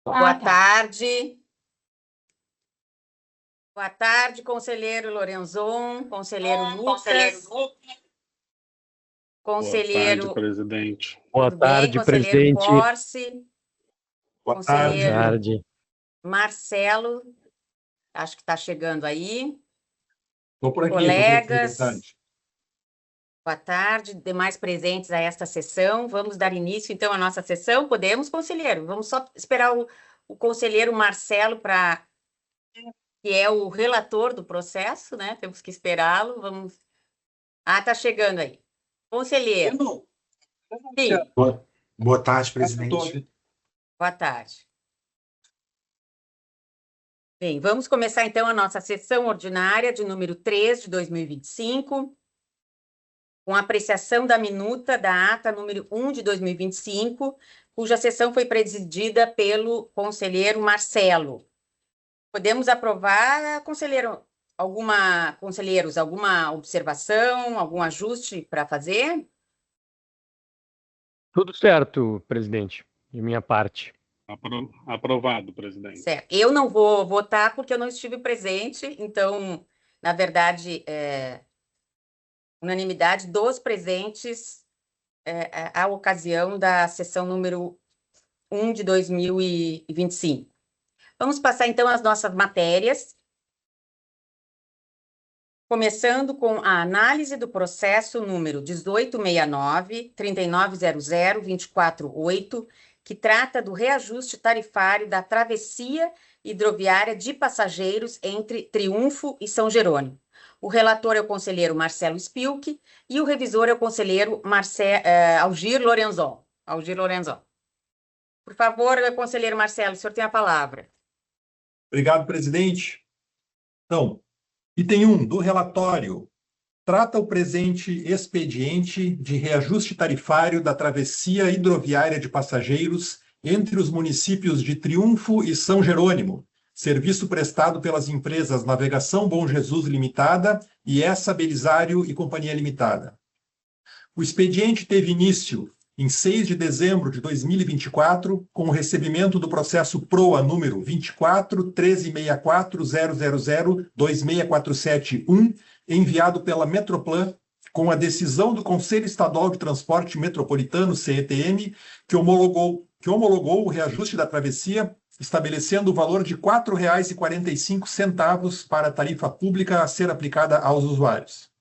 Boa tarde. Boa tarde, conselheiro Lorenzon, conselheiro Lucas. Conselheiro... Boa tarde, presidente. Boa tarde, conselheiro presidente. Porce. Boa Conselheiro tarde. Marcelo, acho que está chegando aí. Estou por aqui, colegas. Boa tarde. Boa tarde, demais presentes a esta sessão. Vamos dar início, então, à nossa sessão. Podemos, conselheiro? Vamos só esperar o conselheiro Marcelo, que é o relator do processo, né? Temos que esperá-lo. Vamos... Ah, está chegando aí. Conselheiro. Sim. Boa tarde, presidente. Boa tarde. Bem, vamos começar, então, a nossa sessão ordinária de número 3 de 2025, com a apreciação da minuta da ata número 1 de 2025, cuja sessão foi presidida pelo conselheiro Marcelo. Podemos aprovar, conselheiros, alguma observação, algum ajuste para fazer? Tudo certo, presidente, de minha parte. Aprovado, presidente. Certo. Eu não vou votar porque eu não estive presente, então, na verdade, unanimidade dos presentes à ocasião da sessão número 1 de 2025. Vamos passar, então, às nossas matérias, começando com a análise do processo número 1869-3900-248, que trata do reajuste tarifário da travessia hidroviária de passageiros entre Triunfo e São Jerônimo. O relator é o conselheiro Marcelo Spilk e o revisor é o conselheiro Algir Lorenzon. Por favor, conselheiro Marcelo, o senhor tem a palavra. Obrigado, presidente. Então, item 1 do relatório trata o presente expediente de reajuste tarifário da travessia hidroviária de passageiros entre os municípios de Triunfo e São Jerônimo, serviço prestado pelas empresas Navegação Bom Jesus Limitada e Essa Belisário e Companhia Limitada. O expediente teve início em 6 de dezembro de 2024, com o recebimento do processo PROA número 24.13640002647.1, enviado pela Metroplan, com a decisão do Conselho Estadual de Transporte Metropolitano, CETM, que homologou o reajuste da travessia, estabelecendo o valor de R$ 4,45 para a tarifa pública a ser aplicada aos usuários.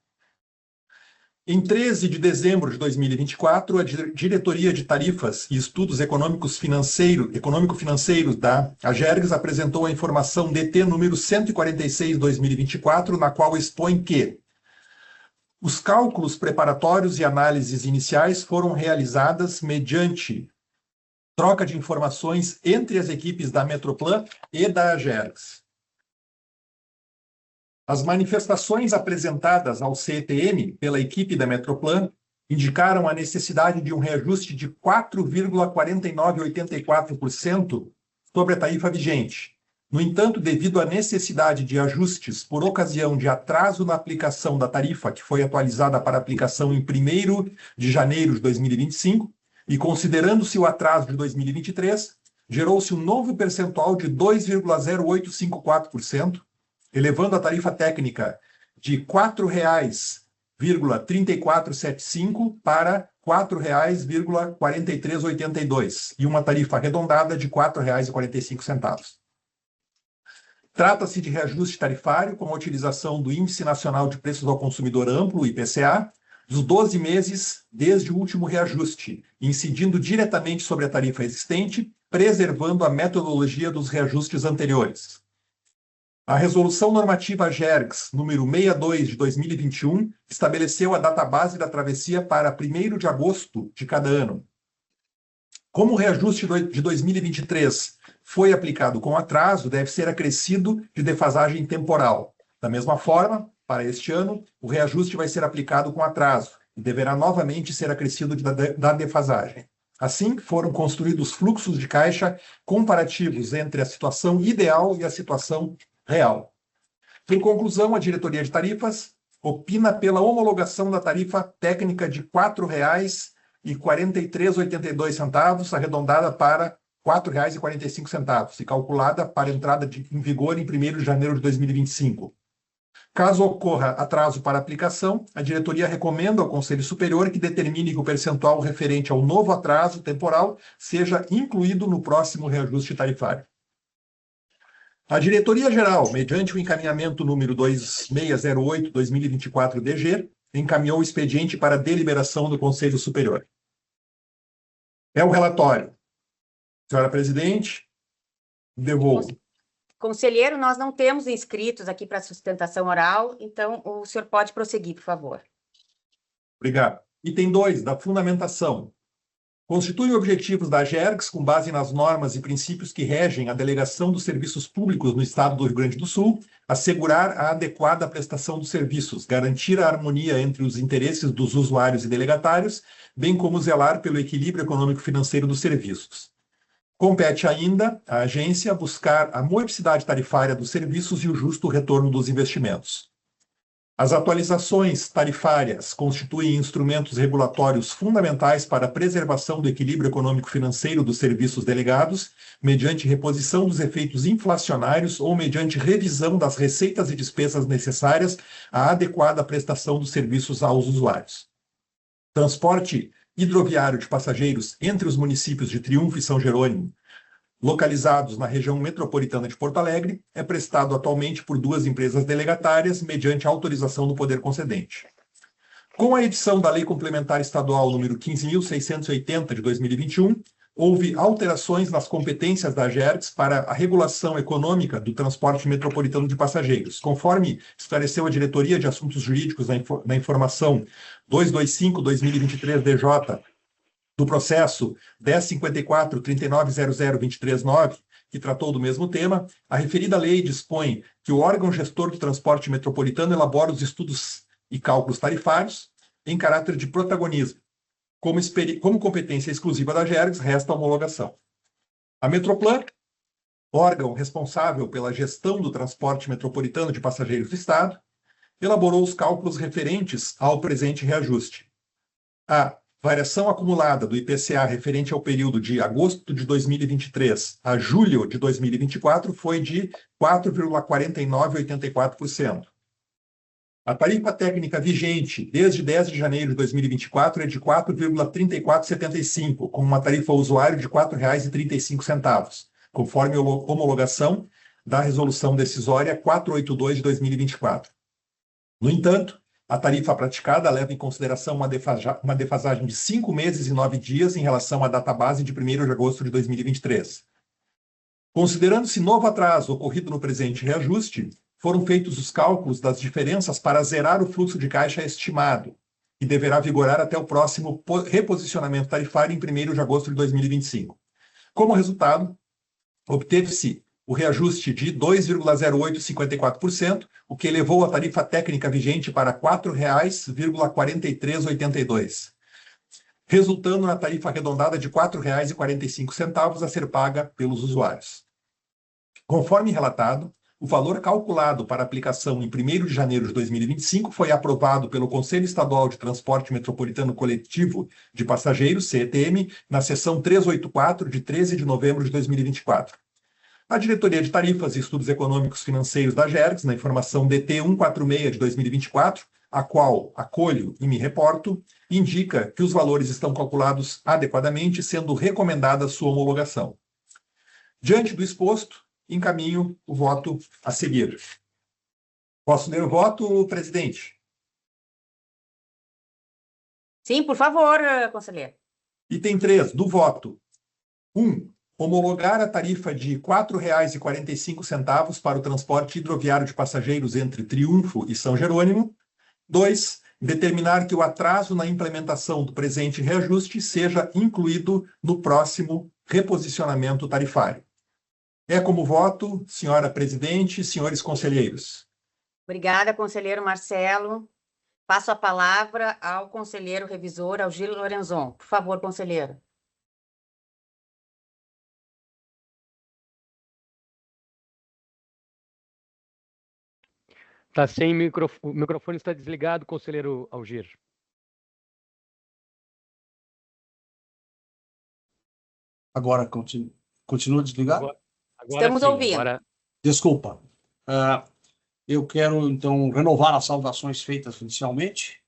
Em 13 de dezembro de 2024, a Diretoria de Tarifas e Estudos Econômico-Financeiros da AGERGS apresentou a informação DT número 146/2024, na qual expõe que os cálculos preparatórios e análises iniciais foram realizadas mediante troca de informações entre as equipes da Metroplan e da AGERGS. As manifestações apresentadas ao CETM pela equipe da Metroplan indicaram a necessidade de um reajuste de 4,4984% sobre a tarifa vigente. No entanto, devido à necessidade de ajustes por ocasião de atraso na aplicação da tarifa, que foi atualizada para aplicação em 1º de janeiro de 2025, e considerando-se o atraso de 2023, gerou-se um novo percentual de 2,0854%, elevando a tarifa técnica de R$ 4,3475 para R$ 4,4382 e uma tarifa arredondada de R$ 4,45. Trata-se de reajuste tarifário com a utilização do Índice Nacional de Preços ao Consumidor Amplo, IPCA, dos 12 meses desde o último reajuste, incidindo diretamente sobre a tarifa existente, preservando a metodologia dos reajustes anteriores. A Resolução Normativa AGERGS, número 62 de 2021, estabeleceu a database da travessia para 1º de agosto de cada ano. Como o reajuste de 2023 foi aplicado com atraso, deve ser acrescido de defasagem temporal. Da mesma forma, para este ano, o reajuste vai ser aplicado com atraso e deverá novamente ser acrescido da defasagem. Assim, foram construídos fluxos de caixa comparativos entre a situação ideal e a situação real. Em conclusão, a Diretoria de Tarifas opina pela homologação da tarifa técnica de R$ 4,4382, arredondada para R$ 4,45 e calculada para entrada em vigor em 1º de janeiro de 2025. Caso ocorra atraso para aplicação, a diretoria recomenda ao Conselho Superior que determine que o percentual referente ao novo atraso temporal seja incluído no próximo reajuste tarifário. A Diretoria-Geral, mediante o encaminhamento número 2608-2024-DG, encaminhou o expediente para deliberação do Conselho Superior. É o relatório. Senhora Presidente, devolvo. Conselheiro, nós não temos inscritos aqui para sustentação oral, então o senhor pode prosseguir, por favor. Obrigado. Item 2, da fundamentação. Constitui objetivos da AGERGS com base nas normas e princípios que regem a delegação dos serviços públicos no Estado do Rio Grande do Sul, assegurar a adequada prestação dos serviços, garantir a harmonia entre os interesses dos usuários e delegatários, bem como zelar pelo equilíbrio econômico-financeiro dos serviços. Compete ainda à agência buscar a modicidade tarifária dos serviços e o justo retorno dos investimentos. As atualizações tarifárias constituem instrumentos regulatórios fundamentais para a preservação do equilíbrio econômico-financeiro dos serviços delegados, mediante reposição dos efeitos inflacionários ou mediante revisão das receitas e despesas necessárias à adequada prestação dos serviços aos usuários. Transporte hidroviário de passageiros entre os municípios de Triunfo e São Jerônimo, localizados na região metropolitana de Porto Alegre, é prestado atualmente por 2 empresas delegatárias, mediante autorização do poder concedente. Com a edição da Lei Complementar Estadual número 15.680 de 2021, houve alterações nas competências da AGERGS para a regulação econômica do transporte metropolitano de passageiros, conforme esclareceu a Diretoria de Assuntos Jurídicos na informação 225/2023-DJ, do processo 1054-3900-239, que tratou do mesmo tema. A referida lei dispõe que o órgão gestor do transporte metropolitano elabora os estudos e cálculos tarifários em caráter de protagonismo. Como competência exclusiva da AGERGS, resta a homologação. A Metroplan, órgão responsável pela gestão do transporte metropolitano de passageiros do Estado, elaborou os cálculos referentes ao presente reajuste. A variação acumulada do IPCA referente ao período de agosto de 2023 a julho de 2024 foi de 4,4984%. A tarifa técnica vigente desde 10 de janeiro de 2024 é de 4,3475, com uma tarifa ao usuário de R$ 4,35, conforme a homologação da Resolução Decisória 482 de 2024. No entanto, a tarifa praticada leva em consideração uma defasagem de 5 meses e 9 dias em relação à data base de 1º de agosto de 2023. Considerando-se novo atraso ocorrido no presente reajuste, foram feitos os cálculos das diferenças para zerar o fluxo de caixa estimado, que deverá vigorar até o próximo reposicionamento tarifário em 1º de agosto de 2025. Como resultado, obteve-se o reajuste de 2,0854%, o que elevou a tarifa técnica vigente para R$ 4,4382, resultando na tarifa arredondada de R$ 4,45 a ser paga pelos usuários. Conforme relatado, o valor calculado para aplicação em 1º de janeiro de 2025 foi aprovado pelo Conselho Estadual de Transporte Metropolitano Coletivo de Passageiros, CETM, na sessão 384, de 13 de novembro de 2024. A Diretoria de Tarifas e Estudos Econômicos Financeiros da AGERGS, na informação DT 146 de 2024, a qual acolho e me reporto, indica que os valores estão calculados adequadamente, sendo recomendada sua homologação. Diante do exposto, encaminho o voto a seguir. Posso ler o voto, presidente? Sim, por favor, conselheiro. Item 3, do voto. 1. Homologar a tarifa de R$ 4,45 para o transporte hidroviário de passageiros entre Triunfo e São Jerônimo. 2. Determinar que o atraso na implementação do presente reajuste seja incluído no próximo reposicionamento tarifário. É como voto, senhora presidente, senhores conselheiros. Obrigada, conselheiro Marcelo. Passo a palavra ao conselheiro revisor, ao Gil Lorenzon. Por favor, conselheiro. Está sem microfone, o microfone está desligado, conselheiro Algir. Agora continua. Continua desligado? Agora Estamos sim, ouvindo. agora Desculpa. Eu quero, então, renovar as saudações feitas inicialmente,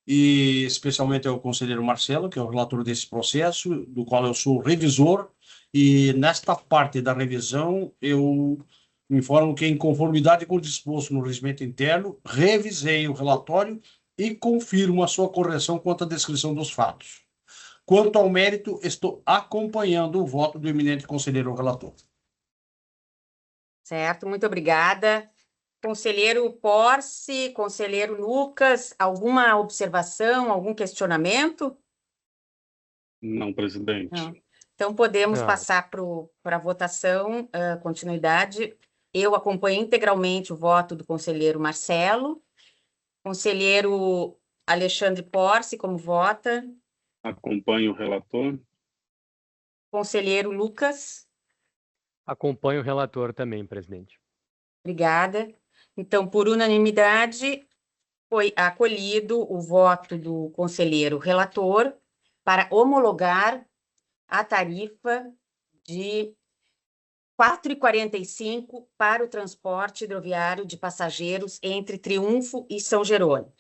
e especialmente ao conselheiro Marcelo, que é o relator desse processo, do qual eu sou revisor, e nesta parte da revisão eu me informo que, em conformidade com o disposto no regimento interno, revisei o relatório e confirmo a sua correção quanto à descrição dos fatos. Quanto ao mérito, estou acompanhando o voto do eminente conselheiro relator. Certo, muito obrigada. Conselheiro Porce, conselheiro Lucas, alguma observação, algum questionamento? Não, presidente. Não. Então, podemos Não. passar para a votação, continuidade. Eu acompanho integralmente o voto do conselheiro Marcelo. Conselheiro Alexandre Porce, como vota? Acompanho o relator. Conselheiro Lucas? acompanho o relator também, presidente. Obrigada. Então, por unanimidade, foi acolhido o voto do conselheiro relator para homologar a tarifa de R$ 4,45 para o transporte hidroviário de passageiros entre Triunfo e São Jerônimo.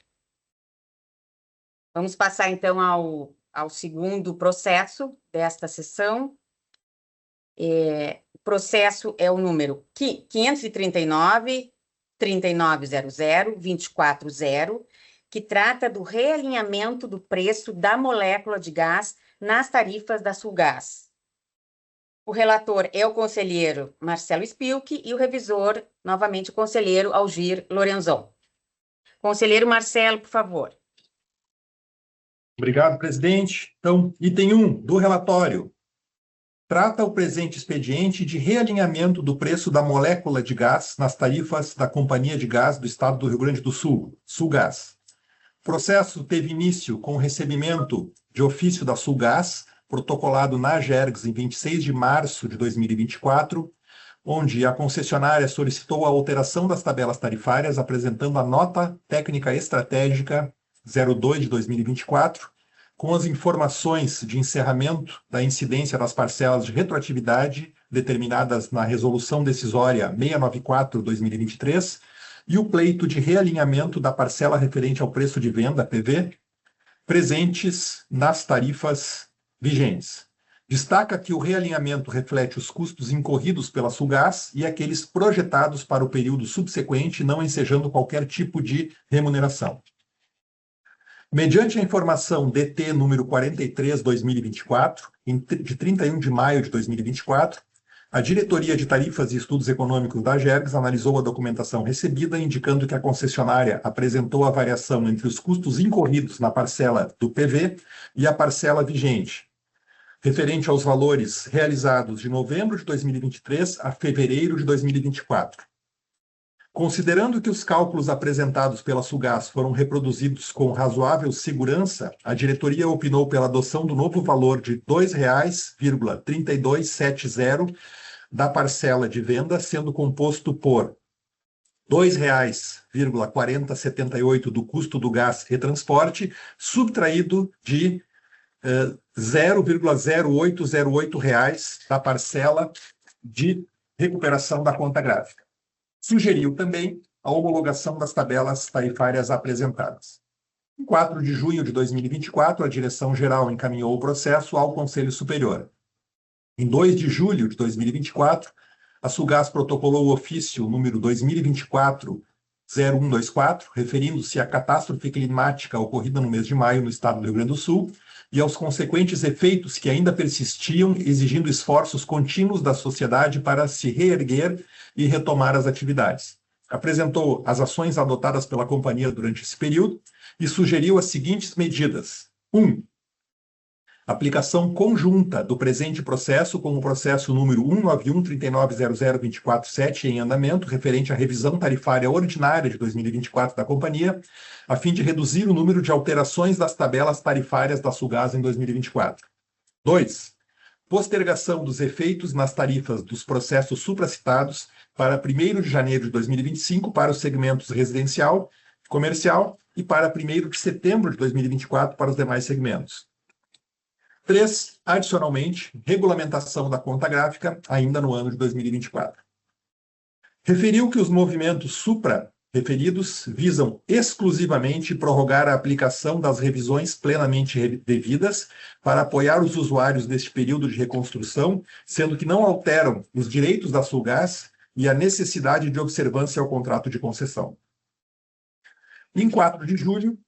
Vamos passar, então, ao segundo processo desta sessão. O processo é o número 539-3900-240, que trata do realinhamento do preço da molécula de gás nas tarifas da Sulgás. O relator é o conselheiro Marcelo Spilk e o revisor, novamente, o conselheiro Algir Lorenzon. Conselheiro Marcelo, por favor. Obrigado, presidente. Então, item 1 do relatório. Trata o presente expediente de realinhamento do preço da molécula de gás nas tarifas da Companhia de Gás do Estado do Rio Grande do Sul, Sulgás. O processo teve início com o recebimento de ofício da Sulgás, protocolado na Agergs em 26 de março de 2024, onde a concessionária solicitou a alteração das tabelas tarifárias, apresentando a nota técnica estratégica 02 de 2024, com as informações de encerramento da incidência das parcelas de retroatividade determinadas na Resolução Decisória 694/2023 e o pleito de realinhamento da parcela referente ao preço de venda, PV, presentes nas tarifas vigentes. Destaca que o realinhamento reflete os custos incorridos pela Sulgás e aqueles projetados para o período subsequente, não ensejando qualquer tipo de remuneração. Mediante a informação DT número 43/2024, de 31 de maio de 2024, a Diretoria de Tarifas e Estudos Econômicos da Agergs analisou a documentação recebida, indicando que a concessionária apresentou a variação entre os custos incorridos na parcela do PV e a parcela vigente, referente aos valores realizados de novembro de 2023 a fevereiro de 2024. Considerando que os cálculos apresentados pela Sulgás foram reproduzidos com razoável segurança, a diretoria opinou pela adoção do novo valor de R$ 2,3270 da parcela de venda, sendo composto por R$ 2,4078 do custo do gás retransporte, subtraído de R$ 0,0808 da parcela de recuperação da conta gráfica. Sugeriu também a homologação das tabelas tarifárias apresentadas. Em 4 de junho de 2024, a Direção-Geral encaminhou o processo ao Conselho Superior. Em 2 de julho de 2024, a Sulgás protocolou o ofício número 2024-0124, referindo-se à catástrofe climática ocorrida no mês de maio no estado do Rio Grande do Sul e aos consequentes efeitos que ainda persistiam, exigindo esforços contínuos da sociedade para se reerguer e retomar as atividades. Apresentou as ações adotadas pela companhia durante esse período e sugeriu as seguintes medidas. 1. Aplicação conjunta do presente processo com o processo número 191.3900.247 em andamento, referente à revisão tarifária ordinária de 2024 da companhia, a fim de reduzir o número de alterações das tabelas tarifárias da Sulgás em 2024. 2. Postergação dos efeitos nas tarifas dos processos supracitados para 1º de janeiro de 2025 para os segmentos residencial, comercial e para 1º de setembro de 2024 para os demais segmentos. 3. Adicionalmente, regulamentação da conta gráfica ainda no ano de 2024. Referiu que os movimentos supra-referidos visam exclusivamente prorrogar a aplicação das revisões plenamente devidas para apoiar os usuários neste período de reconstrução, sendo que não alteram os direitos da Sulgás e a necessidade de observância ao contrato de concessão. Em 4 de julho,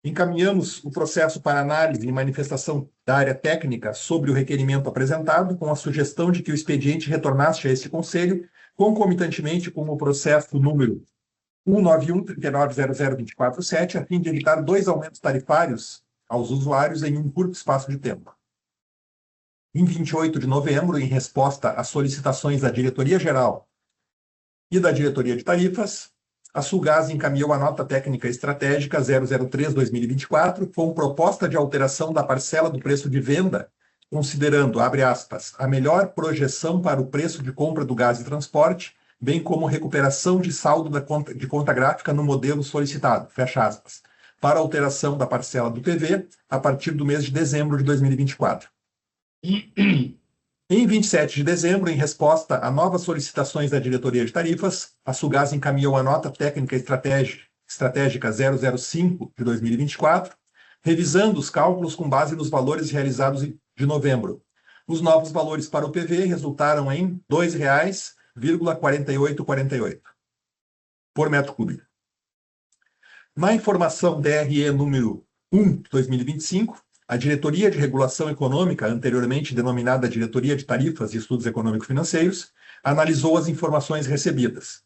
encaminhamos o processo para análise e manifestação da área técnica sobre o requerimento apresentado, com a sugestão de que o expediente retornasse a este Conselho, concomitantemente com o processo número 191-3900-247, a fim de evitar 2 aumentos tarifários aos usuários em um curto espaço de tempo. Em 28 de novembro, em resposta às solicitações da Diretoria-Geral e da Diretoria de Tarifas, a Sulgás encaminhou a nota técnica estratégica 003-2024 com proposta de alteração da parcela do preço de venda, considerando, abre aspas, a melhor projeção para o preço de compra do gás e transporte, bem como recuperação de saldo de conta gráfica no modelo solicitado, fecha aspas, para alteração da parcela do PV a partir do mês de dezembro de 2024. Em 27 de dezembro, em resposta a novas solicitações da Diretoria de Tarifas, a Sulgás encaminhou a nota técnica estratégica 005 de 2024, revisando os cálculos com base nos valores realizados de novembro. Os novos valores para o PV resultaram em R$ 2,4848 por metro cúbico. Na informação DRE número 1 de 2025, a Diretoria de Regulação Econômica, anteriormente denominada Diretoria de Tarifas e Estudos Econômico-Financeiros, analisou as informações recebidas.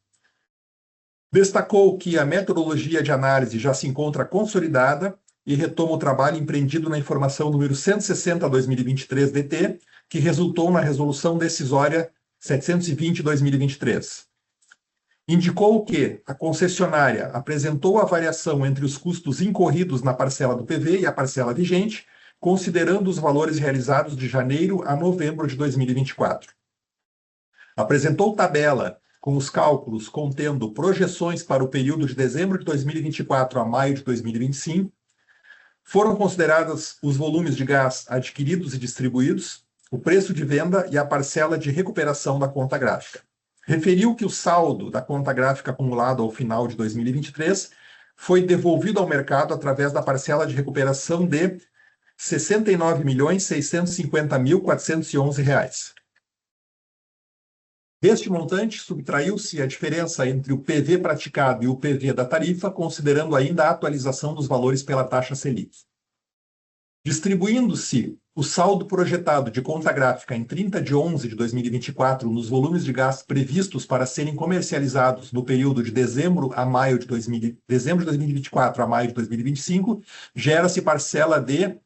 Destacou que a metodologia de análise já se encontra consolidada e retoma o trabalho empreendido na informação número 160/2023 DT, que resultou na Resolução Decisória 720/2023. Indicou que a concessionária apresentou a variação entre os custos incorridos na parcela do PV e a parcela vigente, considerando os valores realizados de janeiro a novembro de 2024. Apresentou tabela com os cálculos contendo projeções para o período de dezembro de 2024 a maio de 2025. Foram considerados os volumes de gás adquiridos e distribuídos, o preço de venda e a parcela de recuperação da conta gráfica. Referiu que o saldo da conta gráfica acumulado ao final de 2023 foi devolvido ao mercado através da parcela de recuperação de R$ 69.650.411. Deste montante, subtraiu-se a diferença entre o PV praticado e o PV da tarifa, considerando ainda a atualização dos valores pela taxa Selic. Distribuindo-se o saldo projetado de conta gráfica em 30 de 11 de 2024 nos volumes de gás previstos para serem comercializados no período de dezembro de 2024 a maio de 2025, gera-se parcela de R$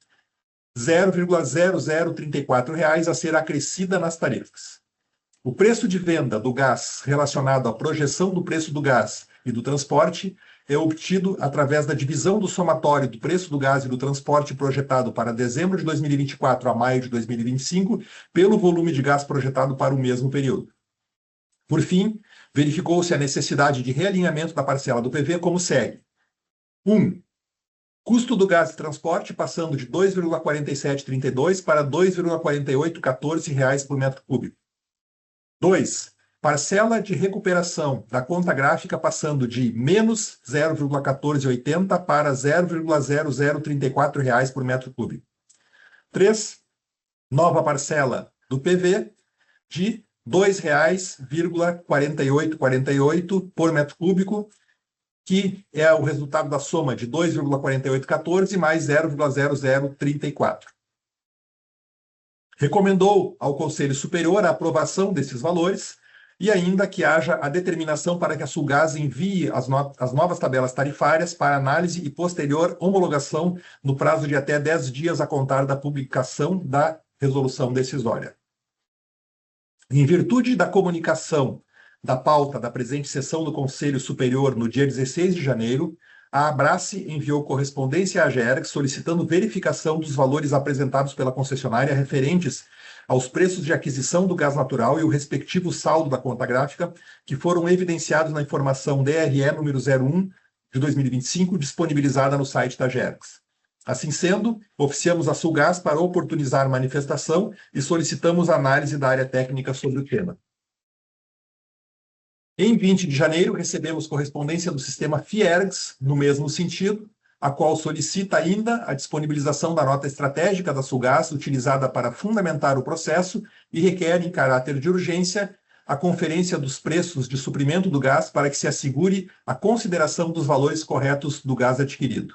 0,0034 a ser acrescida nas tarifas. O preço de venda do gás relacionado à projeção do preço do gás e do transporte é obtido através da divisão do somatório do preço do gás e do transporte projetado para dezembro de 2024 a maio de 2025 pelo volume de gás projetado para o mesmo período. Por fim, verificou-se a necessidade de realinhamento da parcela do PV como segue. 1. Custo do gás de transporte passando de R$ 2,4732 para R$ 2,4814 por metro cúbico. 2. Parcela de recuperação da conta gráfica passando de menos 0,1480 para R$ 0,0034 por metro cúbico. 3. Nova parcela do PV de R$ 2,4848 por metro cúbico, que é o resultado da soma de 2,4814 mais 0,0034. Recomendou ao Conselho Superior a aprovação desses valores e ainda que haja a determinação para que a Sulgás envie as novas tabelas tarifárias para análise e posterior homologação no prazo de até 10 dias a contar da publicação da resolução decisória. Em virtude da comunicação da pauta da presente sessão do Conselho Superior no dia 16 de janeiro, a Abrace enviou correspondência à AGERGS solicitando verificação dos valores apresentados pela concessionária referentes aos preços de aquisição do gás natural e o respectivo saldo da conta gráfica, que foram evidenciados na informação DRE número 01 de 2025, disponibilizada no site da AGERGS. Assim sendo, oficiamos a Sulgás para oportunizar manifestação e solicitamos análise da área técnica sobre o tema. Em 20 de janeiro, recebemos correspondência do sistema Fiergs, no mesmo sentido, a qual solicita ainda a disponibilização da nota estratégica da Sulgás utilizada para fundamentar o processo e requer, em caráter de urgência, a conferência dos preços de suprimento do gás para que se assegure a consideração dos valores corretos do gás adquirido.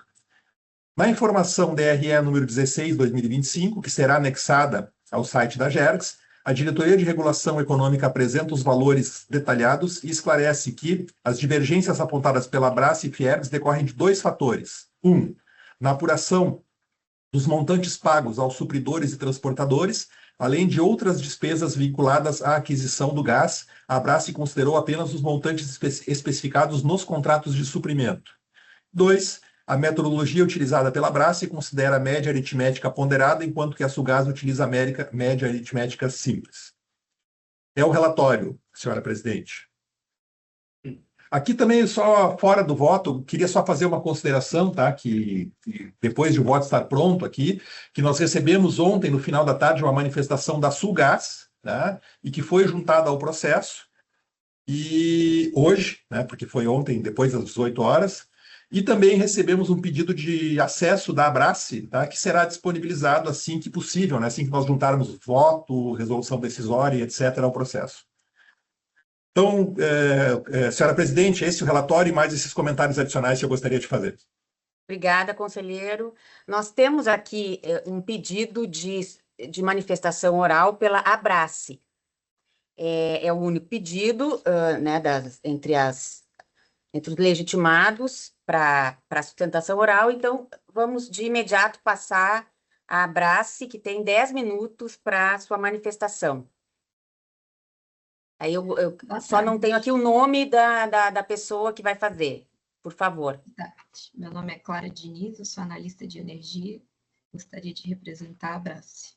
Na informação DRE número 16/2025, que será anexada ao site da GERGS, a Diretoria de Regulação Econômica apresenta os valores detalhados e esclarece que as divergências apontadas pela Abrace e Fiergs decorrem de dois fatores. Na apuração dos montantes pagos aos supridores e transportadores, além de outras despesas vinculadas à aquisição do gás, a Abrace considerou apenas os montantes especificados nos contratos de suprimento. 2. A metodologia utilizada pela Abrace considera a média aritmética ponderada, enquanto que a Sulgás utiliza a média aritmética simples. É o relatório, senhora presidente. Aqui também, só fora do voto, queria só fazer uma consideração, tá? Que depois de o voto estar pronto aqui, que nós recebemos ontem, no final da tarde, uma manifestação da Sulgás, tá? E que foi juntada ao processo, e hoje, né? Porque foi ontem, depois das 18 horas, e também recebemos um pedido de acesso da Abrace, tá? Que será disponibilizado assim que possível, né? Assim que nós juntarmos voto, resolução decisória, etc., ao processo. Então, senhora presidente, esse é o relatório e mais esses comentários adicionais que eu gostaria de fazer. Obrigada, conselheiro. Nós temos aqui um pedido de manifestação oral pela Abrace. É o único pedido, né, entre os legitimados para sustentação oral. Então, vamos de imediato passar a Abrace, que tem 10 minutos para sua manifestação. Aí eu só não tenho aqui o nome da pessoa que vai fazer. Por favor. Meu nome é Clara Diniz, eu sou analista de energia. Gostaria de representar a Abrace.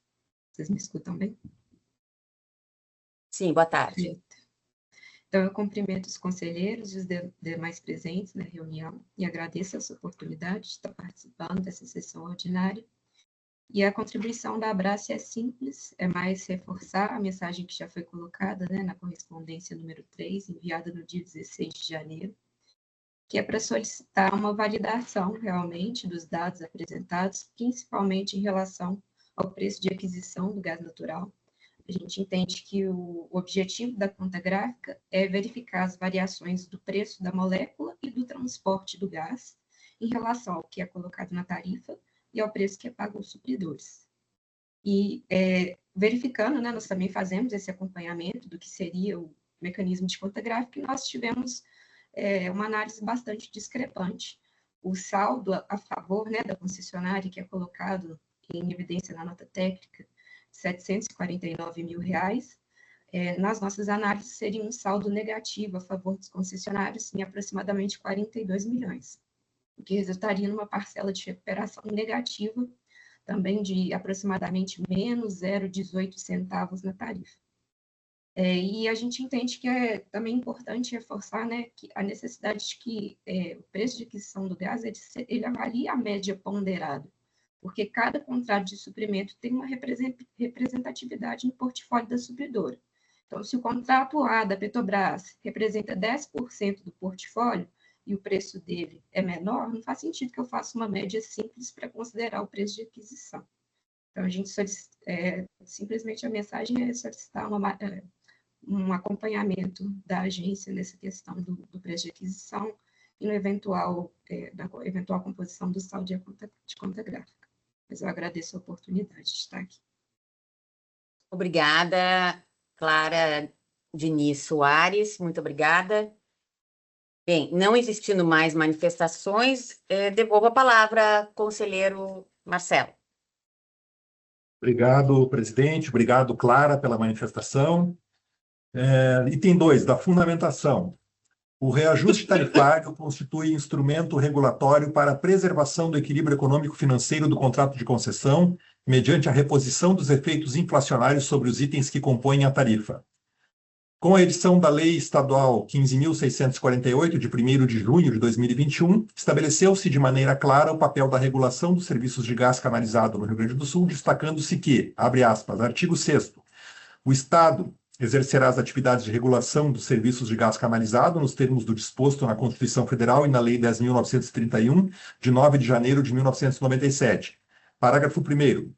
Vocês me escutam bem? Sim, boa tarde. Perfeito. Então, eu cumprimento os conselheiros e os demais presentes na reunião e agradeço essa oportunidade de estar participando dessa sessão ordinária. E a contribuição da Abrace é simples, é mais reforçar a mensagem que já foi colocada, né, na correspondência número 3, enviada no dia 16 de janeiro, que é para solicitar uma validação, realmente, dos dados apresentados, principalmente em relação ao preço de aquisição do gás natural. A gente entende que o objetivo da conta gráfica é verificar as variações do preço da molécula e do transporte do gás em relação ao que é colocado na tarifa e ao preço que é pago aos supridores. E verificando, né, nós também fazemos esse acompanhamento do que seria o mecanismo de conta gráfica e nós tivemos uma análise bastante discrepante. O saldo a favor, né, da concessionária, que é colocado em evidência na nota técnica, R$ 749 mil, nas nossas análises seria um saldo negativo a favor dos concessionários em aproximadamente 42 milhões, o que resultaria numa parcela de recuperação negativa também de aproximadamente menos 0,18 centavos na tarifa. E a gente entende que é também importante reforçar, né, que a necessidade de que o preço de aquisição do gás ele avalia a média ponderada, porque cada contrato de suprimento tem uma representatividade no portfólio da supridora. Então, se o contrato A da Petrobras representa 10% do portfólio e o preço dele é menor, não faz sentido que eu faça uma média simples para considerar o preço de aquisição. Então, a gente simplesmente a mensagem é solicitar um acompanhamento da agência nessa questão do preço de aquisição e no da eventual composição do saldo de conta gráfica. Mas eu agradeço a oportunidade de estar aqui. Obrigada, Clara Diniz Soares, muito obrigada. Bem, não existindo mais manifestações, devolvo a palavra ao conselheiro Marcelo. Obrigado, presidente. Obrigado, Clara, pela manifestação. Item 2, da fundamentação. O reajuste tarifário constitui instrumento regulatório para a preservação do equilíbrio econômico-financeiro do contrato de concessão, mediante a reposição dos efeitos inflacionários sobre os itens que compõem a tarifa. Com a edição da Lei Estadual 15.648, de 1º de junho de 2021, estabeleceu-se de maneira clara o papel da regulação dos serviços de gás canalizado no Rio Grande do Sul, destacando-se que, abre aspas, artigo 6º, o Estado exercerá as atividades de regulação dos serviços de gás canalizado nos termos do disposto na Constituição Federal e na Lei 10.931, de 9 de janeiro de 1997. Parágrafo 1º.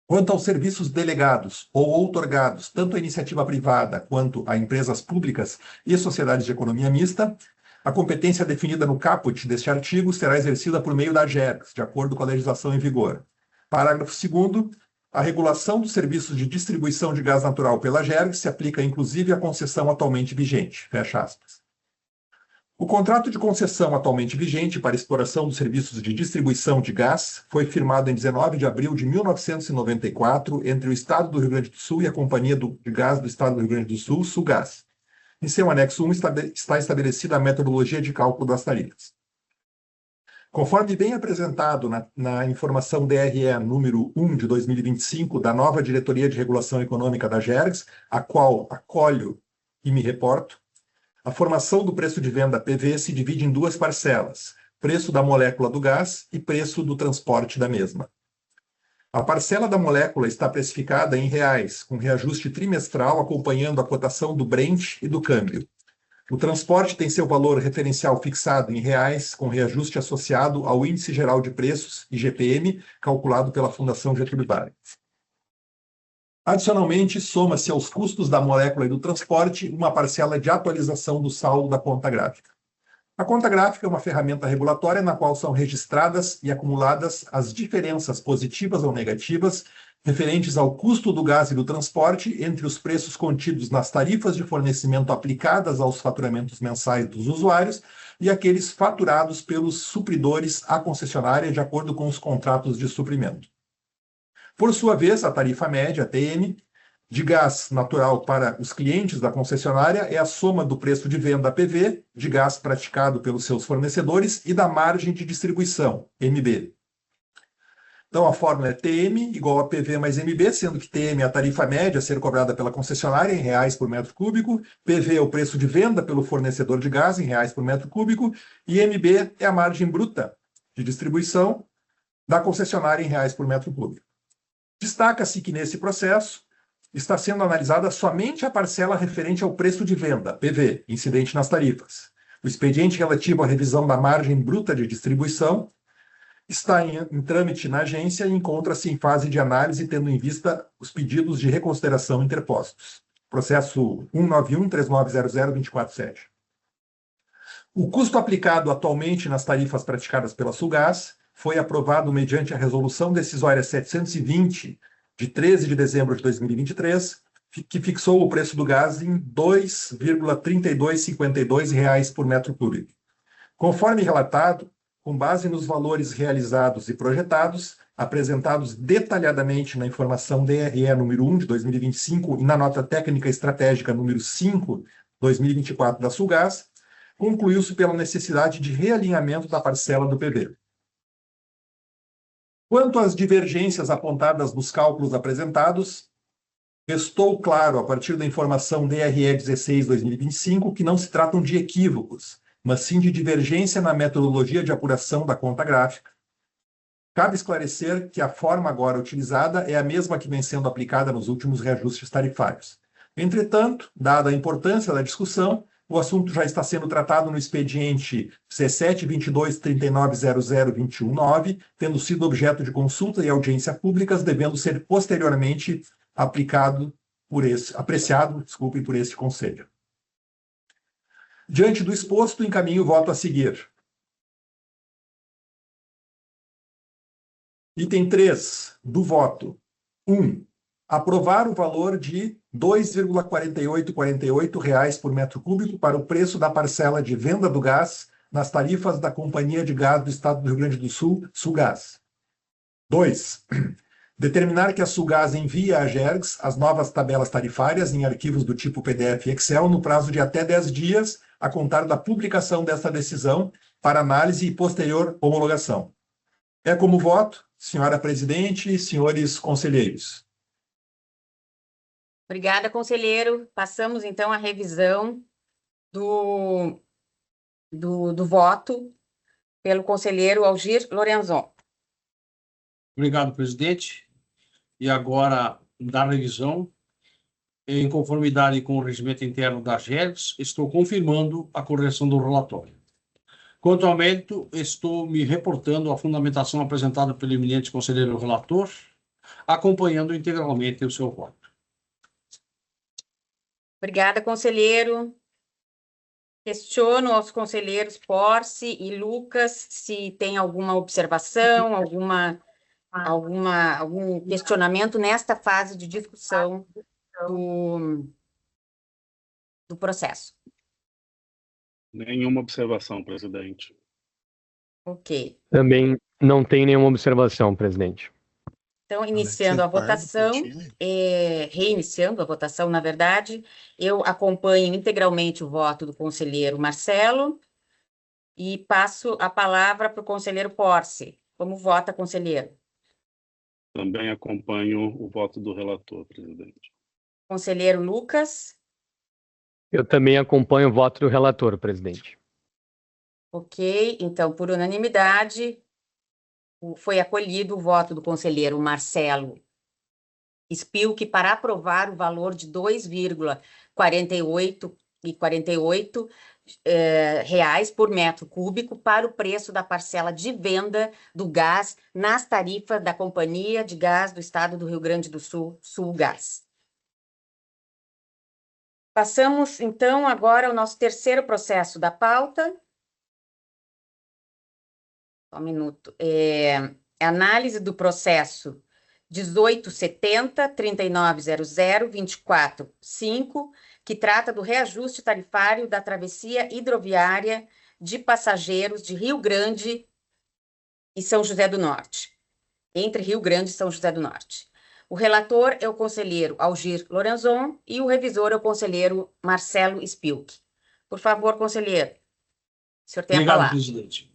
Quanto aos serviços delegados ou outorgados, tanto à iniciativa privada quanto a empresas públicas e sociedades de economia mista, a competência definida no caput deste artigo será exercida por meio da GERGS, de acordo com a legislação em vigor. Parágrafo 2º. A regulação dos serviços de distribuição de gás natural pela GERGS se aplica inclusive à concessão atualmente vigente. Fecha aspas. O contrato de concessão atualmente vigente para exploração dos serviços de distribuição de gás foi firmado em 19 de abril de 1994 entre o Estado do Rio Grande do Sul e a Companhia de Gás do Estado do Rio Grande do Sul, Sulgás. Em seu anexo 1 está estabelecida a metodologia de cálculo das tarifas. Conforme bem apresentado na informação DRE número 1 de 2025 da nova Diretoria de Regulação Econômica da GERGS, a qual acolho e me reporto, a formação do preço de venda PV se divide em duas parcelas, preço da molécula do gás e preço do transporte da mesma. A parcela da molécula está precificada em reais, com reajuste trimestral acompanhando a cotação do Brent e do câmbio. O transporte tem seu valor referencial fixado em reais, com reajuste associado ao Índice Geral de Preços, IGPM, calculado pela Fundação Getúlio Vargas. Adicionalmente, soma-se aos custos da molécula e do transporte uma parcela de atualização do saldo da conta gráfica. A conta gráfica é uma ferramenta regulatória na qual são registradas e acumuladas as diferenças positivas ou negativas referentes ao custo do gás e do transporte entre os preços contidos nas tarifas de fornecimento aplicadas aos faturamentos mensais dos usuários e aqueles faturados pelos supridores à concessionária de acordo com os contratos de suprimento. Por sua vez, a tarifa média, TM, de gás natural para os clientes da concessionária é a soma do preço de venda PV, de gás praticado pelos seus fornecedores e da margem de distribuição, MB. Então, a fórmula é TM igual a PV mais MB, sendo que TM é a tarifa média a ser cobrada pela concessionária em reais por metro cúbico, PV é o preço de venda pelo fornecedor de gás em reais por metro cúbico e MB é a margem bruta de distribuição da concessionária em reais por metro cúbico. Destaca-se que, nesse processo, está sendo analisada somente a parcela referente ao preço de venda, PV, incidente nas tarifas. O expediente relativo à revisão da margem bruta de distribuição está em trâmite na agência e encontra-se em fase de análise, tendo em vista os pedidos de reconsideração interpostos. Processo 191-3900-247. O custo aplicado atualmente nas tarifas praticadas pela Sulgás foi aprovado mediante a Resolução Decisória 720, de 13 de dezembro de 2023, que fixou o preço do gás em R$ 2,3252 por metro cúbico. Conforme relatado, com base nos valores realizados e projetados, apresentados detalhadamente na informação DRE número 1 de 2025 e na nota técnica estratégica número 5, 2024 da Sulgás, concluiu-se pela necessidade de realinhamento da parcela do PV. Quanto às divergências apontadas nos cálculos apresentados, restou claro, a partir da informação DRE 16/2025, que não se tratam de equívocos, mas sim de divergência na metodologia de apuração da conta gráfica. Cabe esclarecer que a forma agora utilizada é a mesma que vem sendo aplicada nos últimos reajustes tarifários. Entretanto, dada a importância da discussão, o assunto já está sendo tratado no expediente 17.22.39.00.21.9, tendo sido objeto de consulta e audiência públicas, devendo ser posteriormente apreciado por este Conselho. Diante do exposto, encaminho o voto a seguir. Item 3 do voto. 1. Aprovar o valor de R$ 2,4848 por metro cúbico para o preço da parcela de venda do gás nas tarifas da Companhia de Gás do Estado do Rio Grande do Sul, Sulgás. 2. Determinar que a Sulgás envie à GERGS as novas tabelas tarifárias em arquivos do tipo PDF e Excel no prazo de até 10 dias, a contar da publicação desta decisão, para análise e posterior homologação. É como voto, senhora presidente e senhores conselheiros. Obrigada, conselheiro. Passamos, então, à revisão do voto pelo conselheiro Algir Lorenzon. Obrigado, presidente. E agora, da revisão, em conformidade com o regimento interno da GERGS, estou confirmando a correção do relatório. Quanto ao mérito, estou me reportando à fundamentação apresentada pelo eminente conselheiro relator, acompanhando integralmente o seu voto. Obrigada, conselheiro. Questiono aos conselheiros Porce e Lucas se tem alguma observação, algum questionamento nesta fase de discussão do processo. Nenhuma observação, presidente. Ok. Também não tem nenhuma observação, presidente. Então, iniciando a votação, reiniciando a votação, na verdade, eu acompanho integralmente o voto do conselheiro Marcelo e passo a palavra para o conselheiro Porce. Como vota, conselheiro? Também acompanho o voto do relator, presidente. Conselheiro Lucas? Eu também acompanho o voto do relator, presidente. Ok, então, por unanimidade, foi acolhido o voto do conselheiro Marcelo Spilk para aprovar o valor de 2,48 reais por metro cúbico para o preço da parcela de venda do gás nas tarifas da Companhia de Gás do Estado do Rio Grande do Sul, Sulgás. Passamos, então, agora ao nosso terceiro processo da pauta. Só um minuto. Análise do processo 1870-3900-24-5, que trata do reajuste tarifário da travessia hidroviária de passageiros de Rio Grande e São José do Norte, entre Rio Grande e São José do Norte. O relator é o conselheiro Algir Lorenzon e o revisor é o conselheiro Marcelo Spilk. Por favor, conselheiro, o senhor tem a palavra. Obrigado, presidente.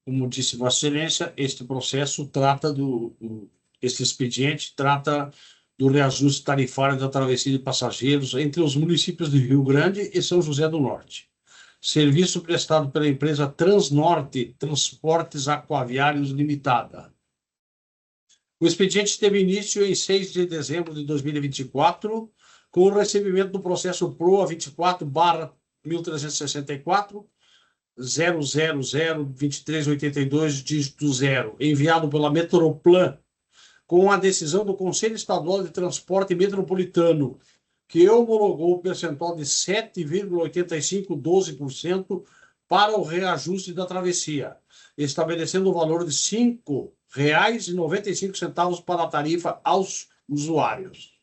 Como disse Vossa Excelência, este processo trata este expediente trata do reajuste tarifário da travessia de passageiros entre os municípios de Rio Grande e São José do Norte. Serviço prestado pela empresa Transnorte Transportes Aquaviários Limitada. O expediente teve início em 6 de dezembro de 2024, com o recebimento do processo PROA 24/1364, 0002382, dígito 0, enviado pela Metroplan, com a decisão do Conselho Estadual de Transporte Metropolitano, que homologou o percentual de 7,8512% para o reajuste da travessia, estabelecendo o valor de R$ 5,95 para a tarifa aos usuários.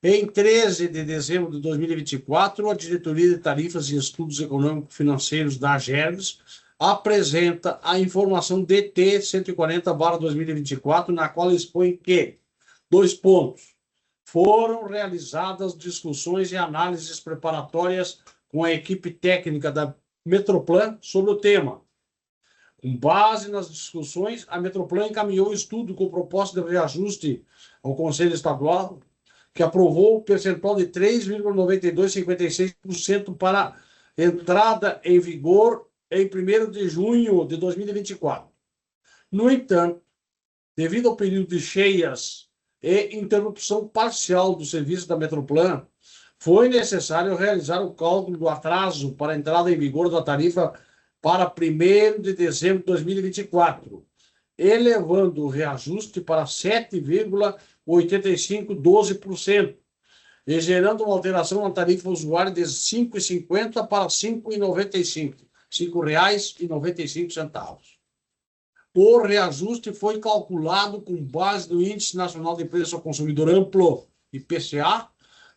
Em 13 de dezembro de 2024, a Diretoria de Tarifas e Estudos Econômico-Financeiros da GERGS apresenta a informação DT 140/2024, na qual expõe que, 2 pontos, foram realizadas discussões e análises preparatórias com a equipe técnica da Metroplan sobre o tema. Com base nas discussões, a Metroplan encaminhou o estudo com proposta de reajuste ao Conselho Estadual, que aprovou o percentual de 3,9256% para entrada em vigor em 1º de junho de 2024. No entanto, devido ao período de cheias e interrupção parcial do serviço da Metroplan, foi necessário realizar o cálculo do atraso para a entrada em vigor da tarifa para 1º de dezembro de 2024, elevando o reajuste para 7,8512% e gerando uma alteração na tarifa usuária de R$ 5,50 para R$ 5,95. R$ 5,95. O reajuste foi calculado com base no Índice Nacional de Preço ao Consumidor Amplo, IPCA,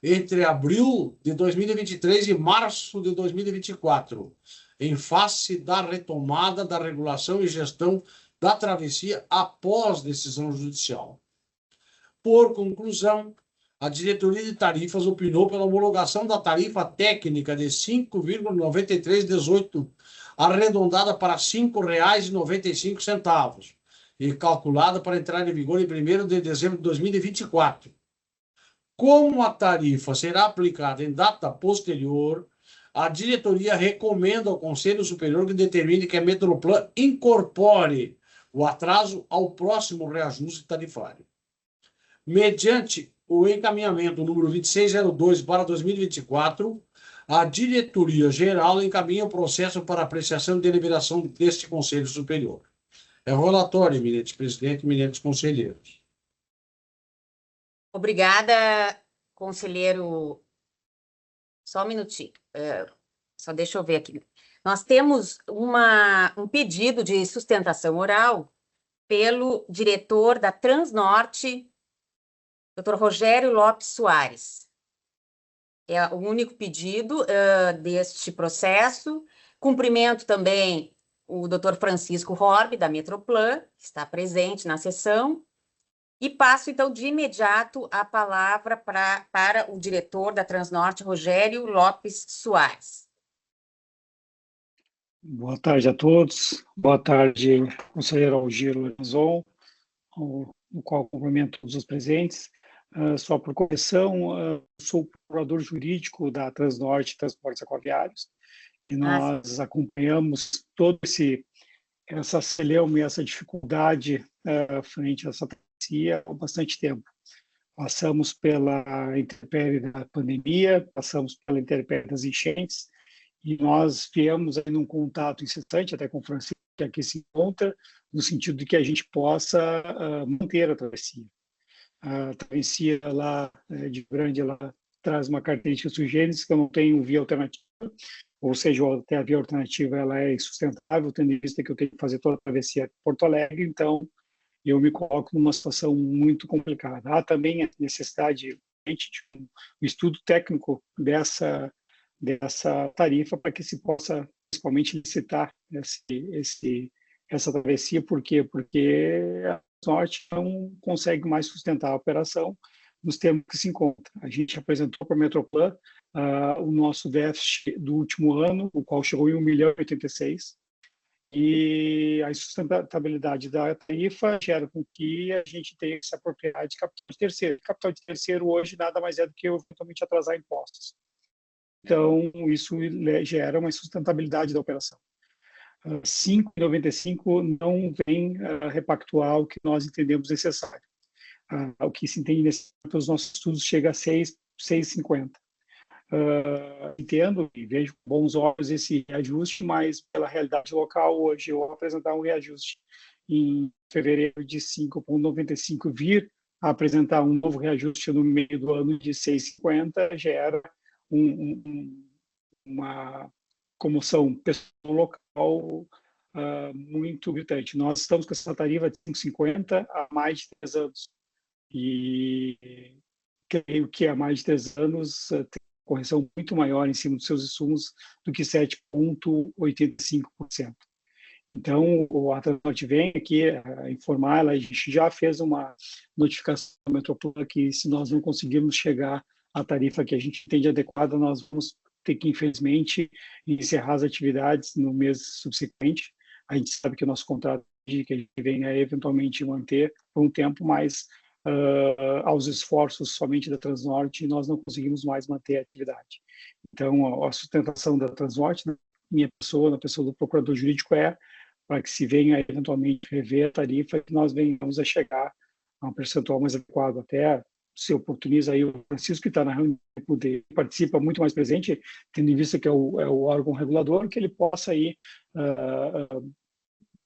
entre abril de 2023 e março de 2024, em face da retomada da regulação e gestão da travessia após decisão judicial. Por conclusão, a Diretoria de Tarifas opinou pela homologação da tarifa técnica de R$ 5,9318, arredondada para R$ 5,95 e calculada para entrar em vigor em 1º de dezembro de 2024. Como a tarifa será aplicada em data posterior, a diretoria recomenda ao Conselho Superior que determine que a Metroplan incorpore o atraso ao próximo reajuste tarifário. Mediante o encaminhamento número 2602/2024, a diretoria geral encaminha o processo para apreciação e deliberação deste Conselho Superior. É o relatório, eminente presidente, eminentes conselheiros. Obrigada, conselheiro. Só um minutinho. Só deixa eu ver aqui. Nós temos um pedido de sustentação oral pelo diretor da Transnorte, Dr. Rogério Lopes Soares. É o único pedido deste processo. Cumprimento também o Dr. Francisco Horbe, da Metroplan, que está presente na sessão. E passo, então, de imediato a palavra para o diretor da Transnorte, Rogério Lopes Soares. Boa tarde a todos. Boa tarde, conselheiro Algir Lorenzon, no qual cumprimento todos os presentes. Só por correção, sou procurador jurídico da Transnorte Transportes Aquaviários, e nós acompanhamos todo essa celeuma e essa dificuldade frente a essa travessia há bastante tempo. Passamos pela intempérie da pandemia, passamos pela intempérie das enchentes, e nós viemos aí num contato incessante, até com o Francisco, que aqui se encontra, no sentido de que a gente possa manter a travessia. A travessia lá de Grande, ela traz uma característica sui generis, que eu não tenho via alternativa, ou seja, até a via alternativa ela é insustentável, tendo em vista que eu tenho que fazer toda a travessia de Porto Alegre, então eu me coloco numa situação muito complicada. Há também a necessidade de um estudo técnico dessa tarifa para que se possa, principalmente, licitar essa travessia. Por quê? Porque a Norte não consegue mais sustentar a operação nos termos que se encontra. A gente apresentou para a Metroplan o nosso déficit do último ano, o qual chegou em 1.086 milhões, e a insustentabilidade da tarifa gera com que a gente tenha que se apropriar de capital de terceiro. Capital de terceiro hoje nada mais é do que eventualmente atrasar impostos. Então, isso gera uma insustentabilidade da operação. 5,95 não vem repactuar o que nós entendemos necessário. O que se entende necessário pelos nossos estudos chega a 6,50. Entendo e vejo com bons olhos esse reajuste, mas pela realidade local, hoje eu vou apresentar um reajuste em fevereiro de 5,95, vir a apresentar um novo reajuste no meio do ano de 6,50, gera uma comoção pessoal local muito gritante. Nós estamos com essa tarifa de 5,50 há mais de 3 anos. E creio que há mais de 3 anos tem correção muito maior em cima dos seus insumos do que 7,85%. Então, a Transnorte vem aqui informar, a gente já fez uma notificação da Metroplan que se nós não conseguirmos chegar à tarifa que a gente entende adequada, nós vamos ter que, infelizmente, encerrar as atividades no mês subsequente. A gente sabe que o nosso contrato que a gente vem a eventualmente manter por um tempo, mas aos esforços somente da Transnorte, nós não conseguimos mais manter a atividade. Então, a sustentação da Transnorte, na minha pessoa, na pessoa do procurador jurídico, é para que se venha eventualmente rever a tarifa e que nós venhamos a chegar a um percentual mais adequado. Até se oportuniza aí o Francisco, que está na reunião, participa muito mais presente, tendo em vista que é o órgão regulador, que ele possa aí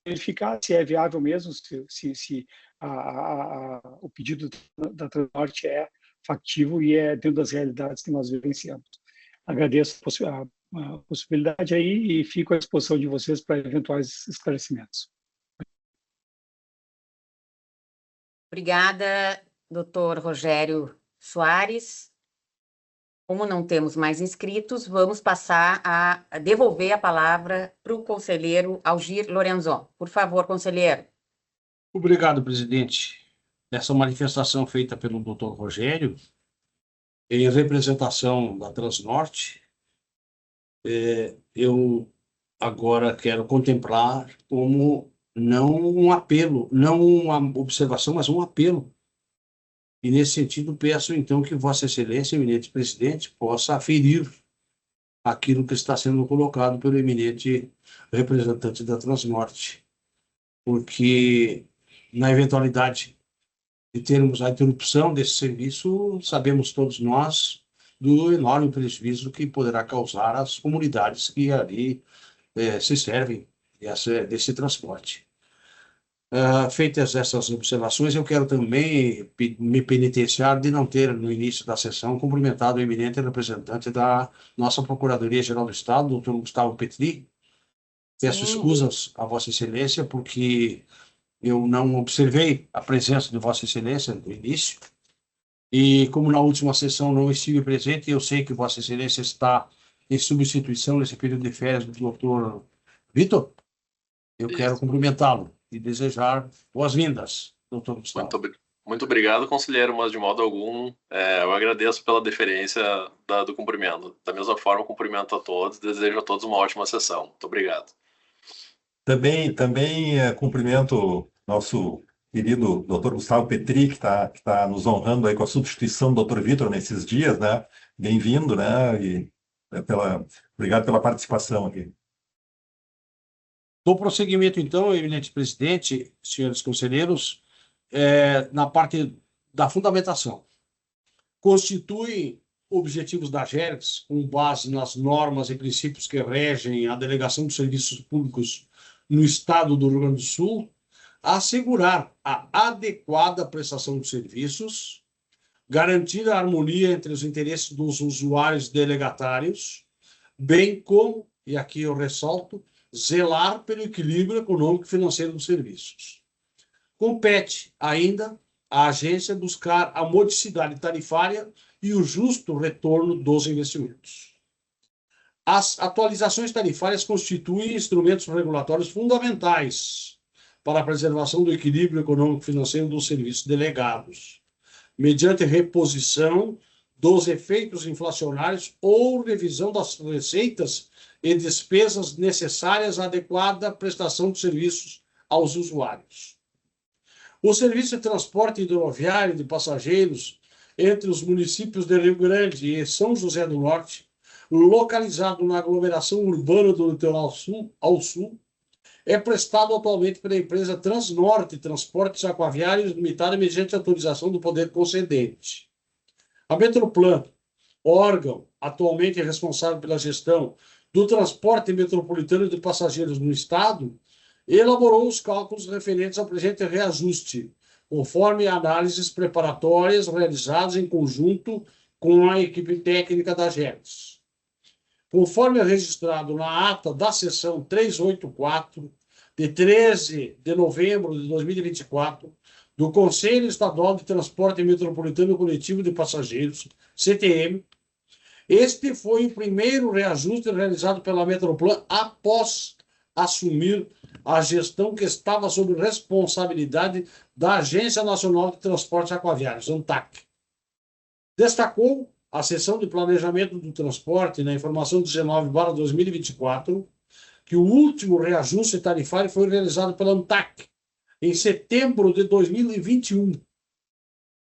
verificar se é viável mesmo, se o pedido da Transnorte é factível e é dentro das realidades que nós vivenciamos. Agradeço a possibilidade aí e fico à disposição de vocês para eventuais esclarecimentos. Obrigada, doutor Rogério Soares. Como não temos mais inscritos, vamos passar a devolver a palavra para o conselheiro Algir Lorenzon. Por favor, conselheiro. Obrigado, presidente. Essa manifestação feita pelo doutor Rogério, em representação da Transnorte, eu agora quero contemplar como não um apelo, não uma observação, mas um apelo E, nesse sentido, peço, então, que Vossa Excelência, eminente presidente, possa aferir aquilo que está sendo colocado pelo eminente representante da Transnorte, porque, na eventualidade de termos a interrupção desse serviço, sabemos todos nós do enorme prejuízo que poderá causar às comunidades que ali se servem desse transporte. Feitas essas observações, eu quero também me penitenciar de não ter, no início da sessão, cumprimentado o eminente representante da nossa Procuradoria-Geral do Estado, doutor Gustavo Petri. Peço escusas a Vossa Excelência, porque eu não observei a presença de Vossa Excelência no início, e como na última sessão não estive presente, eu sei que Vossa Excelência está em substituição nesse período de férias do doutor Vitor, eu quero cumprimentá-lo e desejar boas-vindas, doutor Gustavo. Muito obrigado, conselheiro, mas de modo algum eu agradeço pela deferência do cumprimento. Da mesma forma, cumprimento a todos, desejo a todos uma ótima sessão. Muito obrigado. Também cumprimento nosso querido doutor Gustavo Petri, que tá nos honrando aí com a substituição do doutor Vitor nesses dias, né? Bem-vindo, né? E obrigado pela participação aqui. Dou prosseguimento, então, eminente presidente, senhores conselheiros, na parte da fundamentação. Constitui objetivos da GERGS, com base nas normas e princípios que regem a delegação de serviços públicos no Estado do Rio Grande do Sul, assegurar a adequada prestação de serviços, garantir a harmonia entre os interesses dos usuários delegatários, bem como, e aqui eu ressalto, zelar pelo equilíbrio econômico e financeiro dos serviços. Compete ainda à agência buscar a modicidade tarifária e o justo retorno dos investimentos. As atualizações tarifárias constituem instrumentos regulatórios fundamentais para a preservação do equilíbrio econômico e financeiro dos serviços delegados, mediante reposição dos efeitos inflacionários ou revisão das receitas e despesas necessárias à adequada prestação de serviços aos usuários. O serviço de transporte hidroviário de passageiros entre os municípios de Rio Grande e São José do Norte, localizado na aglomeração urbana do litoral sul ao sul, é prestado atualmente pela empresa Transnorte Transportes Aquaviários Limitada mediante autorização do poder concedente. A Metroplan, órgão atualmente responsável pela gestão do transporte metropolitano de passageiros no Estado, elaborou os cálculos referentes ao presente reajuste, conforme análises preparatórias realizadas em conjunto com a equipe técnica da GERGS. Conforme registrado na ata da sessão 384, de 13 de novembro de 2024, do Conselho Estadual de Transporte Metropolitano Coletivo de Passageiros, CTM, este foi o primeiro reajuste realizado pela Metroplan após assumir a gestão que estava sob responsabilidade da Agência Nacional de Transportes Aquaviários, ANTAC. Destacou a Seção de Planejamento do Transporte na Informação 19/2024 que o último reajuste tarifário foi realizado pela ANTAC em setembro de 2021,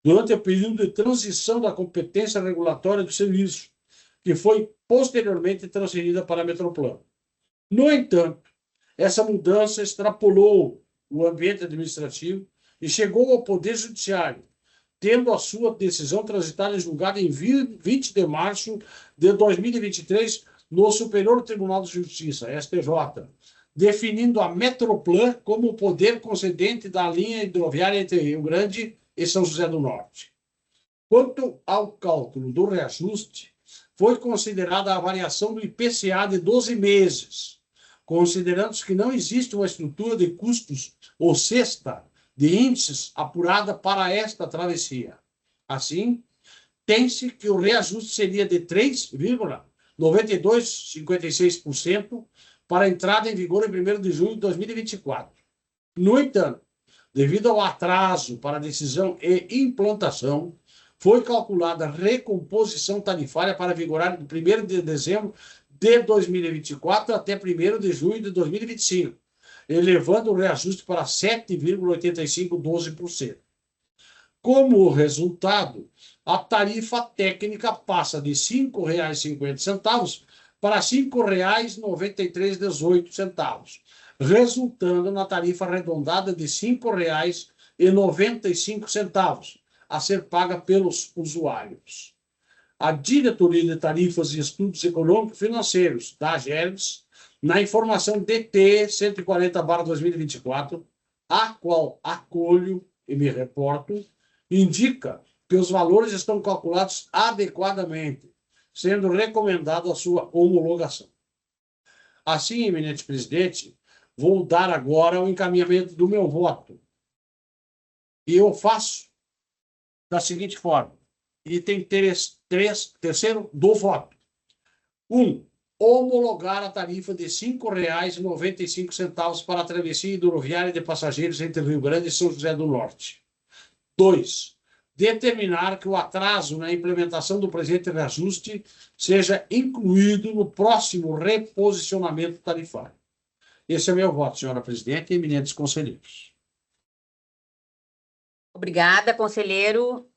durante o período de transição da competência regulatória do serviço, que foi posteriormente transferida para a Metroplan. No entanto, essa mudança extrapolou o ambiente administrativo e chegou ao Poder Judiciário, tendo a sua decisão transitada em julgado em 20 de março de 2023 no Superior Tribunal de Justiça, STJ, definindo a Metroplan como o poder concedente da linha hidroviária entre Rio Grande e São José do Norte. Quanto ao cálculo do reajuste, foi considerada a variação do IPCA de 12 meses, considerando-se que não existe uma estrutura de custos ou cesta de índices apurada para esta travessia. Assim, tem-se que o reajuste seria de 3,9256% para a entrada em vigor em 1º de junho de 2024. No entanto, devido ao atraso para a decisão e implantação, foi calculada a recomposição tarifária para vigorar de 1º de dezembro de 2024 até 1º de junho de 2025, elevando o reajuste para 7,8512%. Como resultado, a tarifa técnica passa de R$ 5,50 para R$ 5,9318, resultando na tarifa arredondada de R$ 5,95 a ser paga pelos usuários. A Diretoria de Tarifas e Estudos Econômico-Financeiros da AGERGS, na informação DT 140/2024, a qual acolho e me reporto, indica que os valores estão calculados adequadamente, sendo recomendado a sua homologação. Assim, eminente presidente, vou dar agora o encaminhamento do meu voto. E eu faço da seguinte forma. Item terceiro do voto. 1. Homologar a tarifa de R$ 5,95 para a travessia hidroviária de passageiros entre Rio Grande e São José do Norte. 2. Determinar que o atraso na implementação do presente reajuste seja incluído no próximo reposicionamento tarifário. Esse é meu voto, senhora presidente e eminentes conselheiros. Obrigada, conselheiro.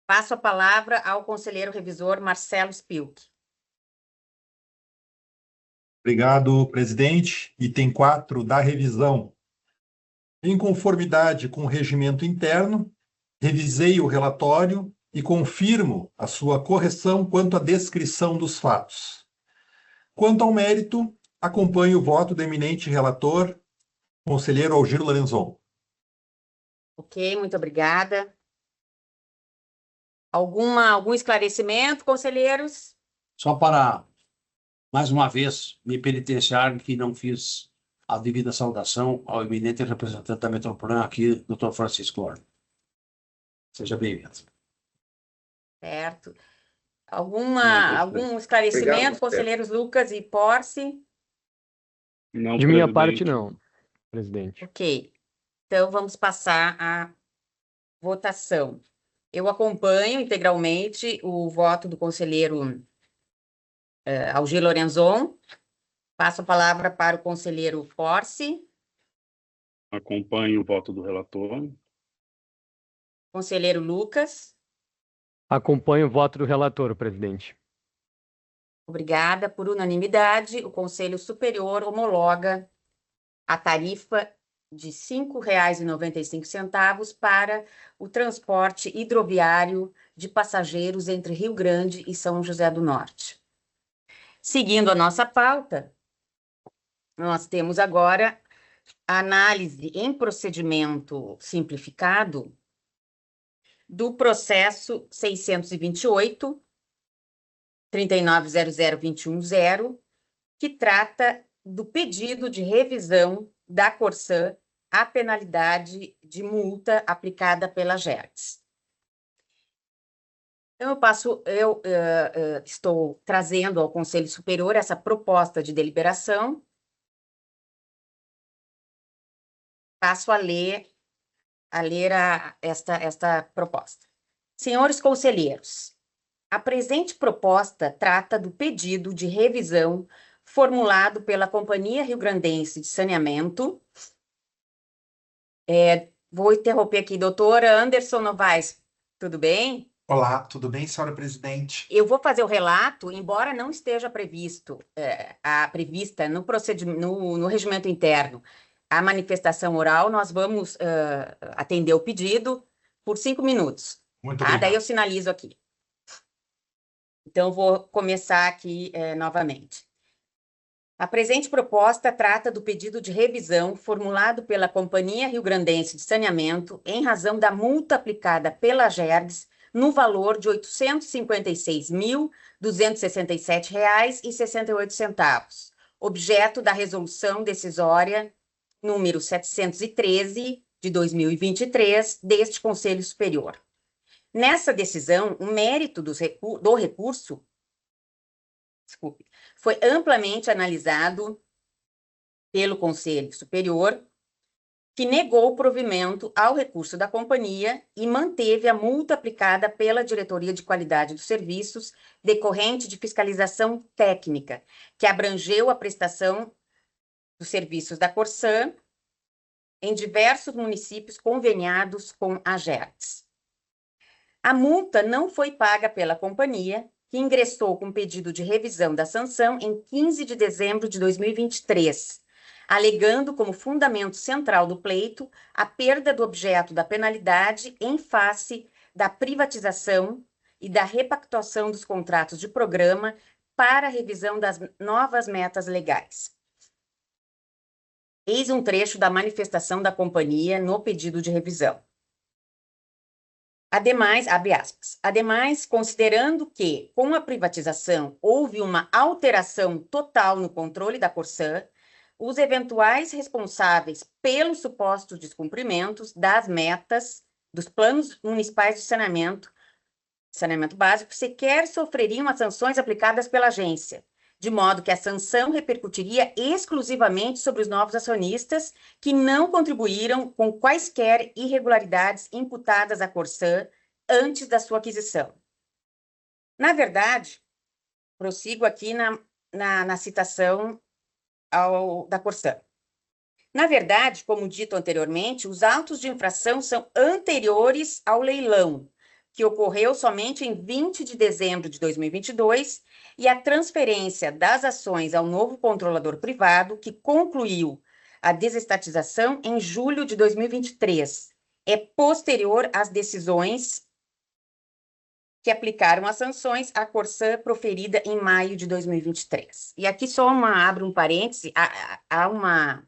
Passo a palavra ao conselheiro revisor Marcelo Spilk. Obrigado, presidente. Item 4 da revisão. Em conformidade com o regimento interno, revisei o relatório e confirmo a sua correção quanto à descrição dos fatos. Quanto ao mérito, acompanho o voto do eminente relator, conselheiro Algir Lorenzon. Ok, muito obrigada. Algum esclarecimento, conselheiros? Só para, mais uma vez, me penitenciar que não fiz a devida saudação ao eminente representante da Metroplan aqui, Dr. Francisco Lorne. Seja bem-vindo. Certo. Algum esclarecimento, Obrigado, conselheiros Lucas e Porce? Não, De minha presidente. parte, não, presidente. Ok. Então, vamos passar à votação. Eu acompanho integralmente o voto do conselheiro Algir Lorenzon. Passo a palavra para o conselheiro Porce. Acompanho o voto do relator. Conselheiro Lucas. Acompanho o voto do relator, presidente. Obrigada. Por unanimidade, o Conselho Superior homologa a tarifa de R$ 5,95 para o transporte hidroviário de passageiros entre Rio Grande e São José do Norte. Seguindo a nossa pauta, nós temos agora a análise em procedimento simplificado do processo 628, 39002110, que trata do pedido de revisão da Corsan à penalidade de multa aplicada pela AGERGS. Então, eu estou trazendo ao Conselho Superior essa proposta de deliberação. Passo a ler esta proposta. Senhores conselheiros, a presente proposta trata do pedido de revisão formulado pela Companhia Rio-Grandense de Saneamento. Vou interromper aqui, doutora Anderson Novaes, tudo bem? Olá, tudo bem, senhora presidente? Eu vou fazer o relato, embora não esteja prevista no regimento interno a manifestação oral, nós vamos atender o pedido por 5 minutos. Muito Tá? obrigado. Daí eu sinalizo aqui. Então, vou começar aqui novamente. A presente proposta trata do pedido de revisão formulado pela Companhia Rio-Grandense de Saneamento em razão da multa aplicada pela AGERGS no valor de R$ 856.267,68, objeto da resolução decisória número 713 de 2023 deste Conselho Superior. Nessa decisão, o mérito do recurso foi amplamente analisado pelo Conselho Superior, que negou o provimento ao recurso da companhia e manteve a multa aplicada pela Diretoria de Qualidade dos Serviços decorrente de fiscalização técnica, que abrangeu a prestação dos serviços da Corsan em diversos municípios conveniados com a AGERGS. A multa não foi paga pela companhia, que ingressou com pedido de revisão da sanção em 15 de dezembro de 2023, alegando como fundamento central do pleito a perda do objeto da penalidade em face da privatização e da repactuação dos contratos de programa para a revisão das novas metas legais. Eis um trecho da manifestação da companhia no pedido de revisão. Ademais, abre aspas, ademais, considerando que, com a privatização, houve uma alteração total no controle da Corsã, os eventuais responsáveis pelos supostos descumprimentos das metas dos planos municipais de saneamento básico sequer sofreriam as sanções aplicadas pela agência, de modo que a sanção repercutiria exclusivamente sobre os novos acionistas que não contribuíram com quaisquer irregularidades imputadas à Corsã antes da sua aquisição. Na verdade, prossigo aqui na citação da Corsã. Na verdade, como dito anteriormente, os autos de infração são anteriores ao leilão, que ocorreu somente em 20 de dezembro de 2022, e a transferência das ações ao novo controlador privado, que concluiu a desestatização em julho de 2023, é posterior às decisões que aplicaram as sanções à Corsã proferida em maio de 2023. E aqui só abro um parêntese, há uma